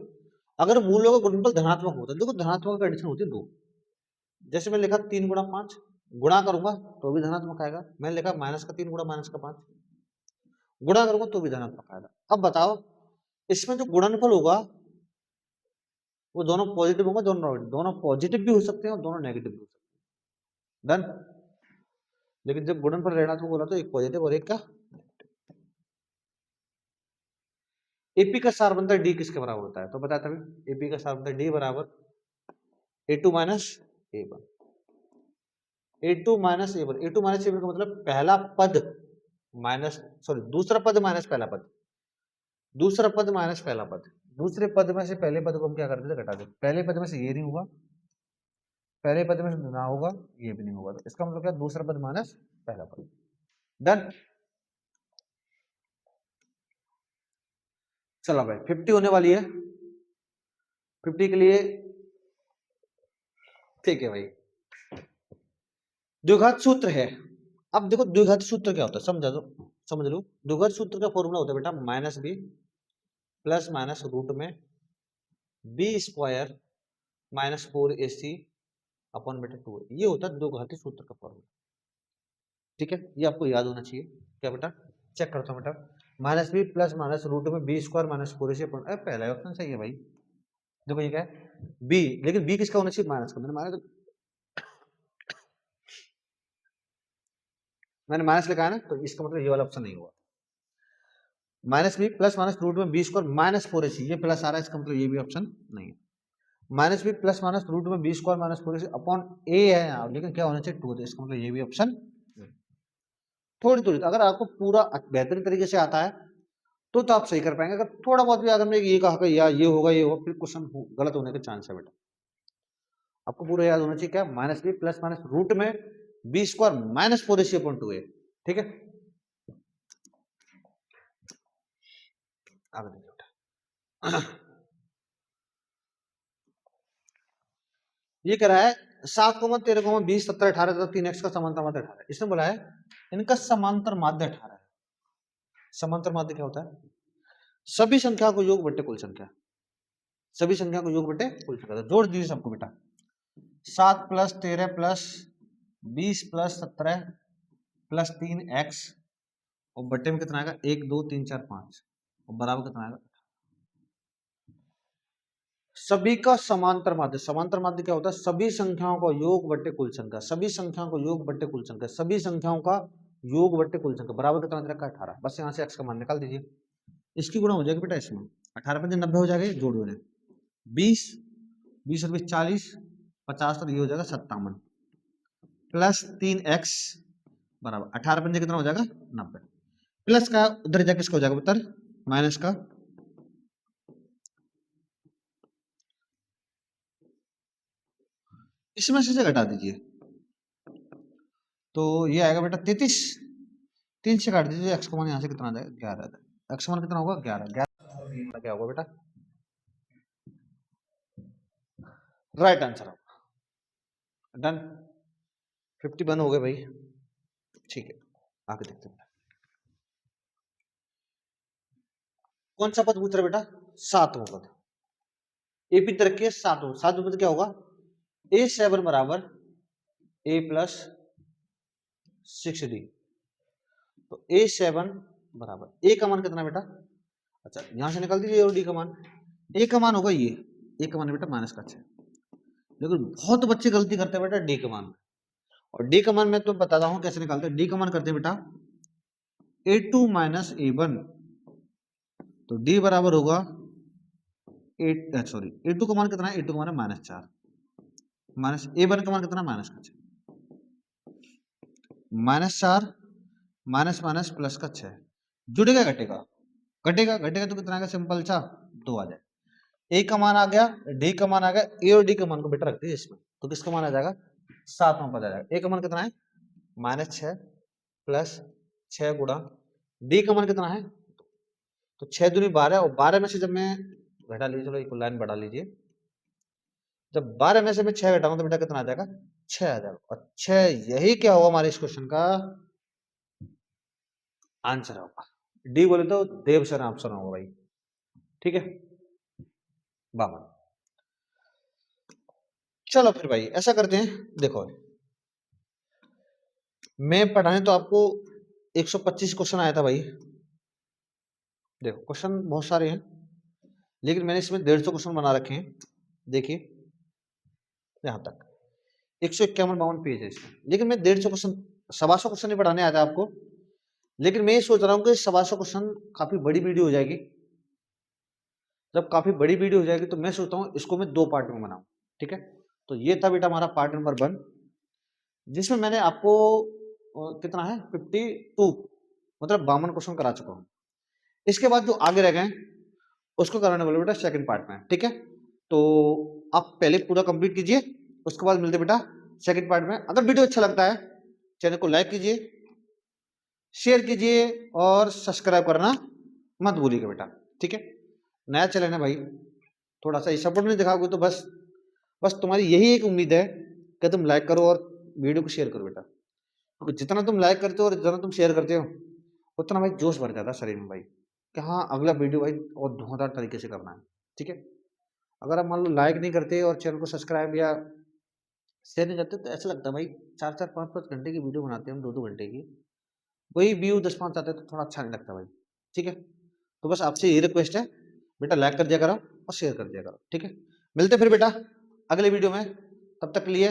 अगर मूलों का गुणनफल धनात्मक होता, देखो धनात्मक कंडीशन होती है दो, जैसे मैंने लिखा 3 गुणा 5, गुणा करूंगा तो भी धनात्मक आएगा, मैंने लिखा माइनस का 3 गुणा माइनस का 5, गुणा करूंगा तो भी धनात्मक आएगा। अब बताओ इसमें जो गुणनफल होगा वो दोनों पॉजिटिव होंगे, दोनों पॉजिटिव भी हो सकते हैं और दोनों नेगेटिव भी हो सकते हैं। डन। लेकिन जब गुणनफल ऋणात्मक हो रहा तो एक पॉजिटिव और एक का। एपी का सारबंधक डी किसके बराबर होता है? तो बताया था एपी का सारबंधक डी बराबर A2 minus A1, A2 minus A1, A2 minus A1 का मतलब पहला पद माइनस सॉरी दूसरा पद माइनस पहला पद, दूसरा पद माइनस पहला पद, दूसरे पद में से पहले पद को हम क्या करते थे? घटा देते, पहले पद में से ये नहीं होगा, पहले पद में से ना होगा, ये भी नहीं होगा, तो इसका मतलब क्या? दूसरा पद माइनस पहला पद। डन। चलो भाई 50 होने वाली है, 50 के लिए ठीक है भाई, द्विघात सूत्र है। अब देखो द्विघात सूत्र क्या होता है समझा दो, समझ लो। द्विघात सूत्र का फॉर्मूला होता है बेटा minus B plus minus root में B square minus 4ac upon बेटा 2, ये होता है द्विघाती सूत्र का फॉर्मूला। ठीक है, ये आपको याद होना चाहिए। क्या बेटा? चेक करता हूँ बेटा, minus B plus minus root में B square minus 4ac upon, पहला ऑप्शन सही है भाई। देखो ये क्या है? बी, लेकिन बी किसका होना चाहिए? माइनस का। मैंने माइनस लिखा है ना, तो इसका मतलब ये वाला ऑप्शन नहीं हुआ। Minus B plus minus root में बी स्क्वायर माइनस 4ac, ये प्लस आ रहा है, इसका मतलब ये भी ऑप्शन नहीं है। Minus B plus minus root में B square minus 4ac upon a है यहाँ, लेकिन क्या होना चाहिए? 2, तो इसका मतलब ये भी ऑप्शन। थोड़ी थोड़ी अगर आपको पूरा बेहतरीन तरीके से आता है तो आप सही कर पाएंगे, अगर थोड़ा बहुत भी अगर मैं ये कहा या ये होगा ये होगा, फिर क्वेश्चन गलत होने के चांस है बेटा। आपको पूरा याद होना चाहिए क्या? Minus B plus minus root में B square minus 4ac upon 2a। ठीक है, आगे देखिए बेटा। ये कह रहा है 7, 13, 20, 17, 18 3x का समांतर माध्य 18। इसने बोला है इनका समांतर माध्य 18 है। समांतर माध्य क्या होता है? सभी संख्या को योग बट्टे कुल संख्या, सभी संख्या को योग बट्टे कुल संख्या। तो जोड़ दीजिए सबको बेटा, 7 plus 13 plus 20 plus 17 plus 3x और बट्टे में कितना आएगा? 1 2 3 4 5 और बराबर कितना आएगा? सभी का समांतर माध्य, समांतर माध्य क्या होता है? सभी संख्याओं का योग बट्टे कुल संख्या, सभी संख्याओं का योग बट्टे कुल संख्या, सभी संख्याओं का योग बट्टे कुल संख्या बराबर कितना दे रखा है? 18। बस यहाँ से x का मान निकाल दीजिए, इसकी गुणा हो जाएगी बेटा इसमें, 18 पंजे 90 हो जाएगा, जोड़ दो 20 20 और 20 40 50, तो ये हो जाएगा 57 प्लस 3x बराबर 18 पंजे कितना हो जाएगा? 90, प्लस का उधर जाके किसका हो जाएगा उत्तर? माइनस का, इसमें से घटा दीजिए, तो ये आएगा बेटा 33, 3 से काट दीजिए, एक्स का मान यहाँ से कितना आ जाएगा? 11 आ जाएगा। एक्स का मान कितना होगा? 11, 11 क्या होगा बेटा? राइट आंसर होगा। डन, 51 हो गए भाई। ठीक है, आगे देखते हैं कौन सा पद पूछ रहा है बेटा? 7वां पद। एपी तरक्की 7वां पद क्या होगा? A7 बराबर A प्लस 6D, तो A7 बराबर A का मान कितना बेटा? अच्छा यहां से निकाल दीजिए, और D का मान, A का मान होगा ये, A का मान बेटा माइनस का 6, लेकिन बहुत बच्चे गलती करते हैं बेटा D के मान में, और डी का मान मैं तो बताता हूँ कैसे निकालते हैं। डी का मान करते हैं बेटा a2 माइनस a1, तो डी बराबर होगा a2 का मान कितना है, a2 का मान है -4, माइनस a1 का मान कितना, -5, -4 माइनस माइनस प्लस का 6, जुड़ेगा घटेगा, घटेगा घटेगा तो कितना आ गया, सिंपल सा 2 आ जाए। ए का मान आ गया, डी का मान आ गया, ए और डी का मान को बेटा रख दीजिए इसमें, तो किसका मान आ जाएगा, 7 में पता जाएगा। ए का मान कितना है, -6 प्लस 6 गुणा, डी का मान कितना है, तो 6 दूनी 12, और 12 में से जब मैं घटा लीजिए, चलो एक लाइन बढ़ा लीजिए, जब 12 में से मैं 6 घटाऊंगा तो बेटा कितना आ जाएगा, 6 आ जाएगा। और 6 यही क्या होगा हमारे इस क्वेश्चन का आंसर होगा। डी बोले तो देवसर ऑप्शन होगा भाई, ठीक है बाबा। चलो फिर भाई ऐसा करते हैं, देखो मैं पढ़ाने तो आपको 125 क्वेश्चन आया था भाई, देखो क्वेश्चन बहुत सारे हैं, लेकिन मैंने इसमें 150 क्वेश्चन बना रखे हैं, देखिए यहां तक 151-52 पेज है इसमें, लेकिन मैं 150 क्वेश्चन 125 क्वेश्चन नहीं पढ़ाने आया था आपको, लेकिन मैं ये सोच रहा हूँ कि 125 क्वेश्चन काफी बड़ी वीडियो हो जाएगी, जब काफी बड़ी वीडियो हो जाएगी तो मैं सोचता हूँ इसको मैं 2 पार्ट में बनाऊं, ठीक है। तो ये था बेटा हमारा पार्ट नंबर 1, जिसमें मैंने आपको कितना है 52 मतलब 52 क्वेश्चन करा चुका हूँ। इसके बाद जो आगे रह गए उसको कराने वाले बेटा सेकंड पार्ट में, ठीक है। तो आप पहले पूरा कंप्लीट कीजिए, उसके बाद मिलते बेटा सेकंड पार्ट में। अगर वीडियो अच्छा लगता है चैनल को लाइक कीजिए, शेयर कीजिए और सब्सक्राइब करना मत भूलिएगा बेटा, ठीक है। नया चैनल है भाई, थोड़ा सा सपोर्ट नहीं दिखाओगे तो बस तुम्हारी यही एक उम्मीद है कि तुम लाइक करो और वीडियो को शेयर करो बेटा, तो जितना तुम लाइक करते हो और जितना तुम शेयर करते हो उतना भाई जोश बढ़ जाता है शरीर में भाई, कि हाँ अगला वीडियो भाई और धुआंधार तरीके से करना है, ठीक है। अगर आप मान लो लाइक नहीं करते और चैनल को सब्सक्राइब या शेयर नहीं करते तो ऐसा लगता है भाई 4-4 5-5 घंटे की वीडियो बनाते हैं हम, 2-2 घंटे की, वही व्यू 10-5 आते हैं तो थोड़ा अच्छा नहीं लगता भाई, ठीक है। तो बस आपसे ये रिक्वेस्ट है बेटा, लाइक कर दिया करो और शेयर कर दिया करो, ठीक है। मिलते फिर बेटा अगले वीडियो में, तब तक के लिए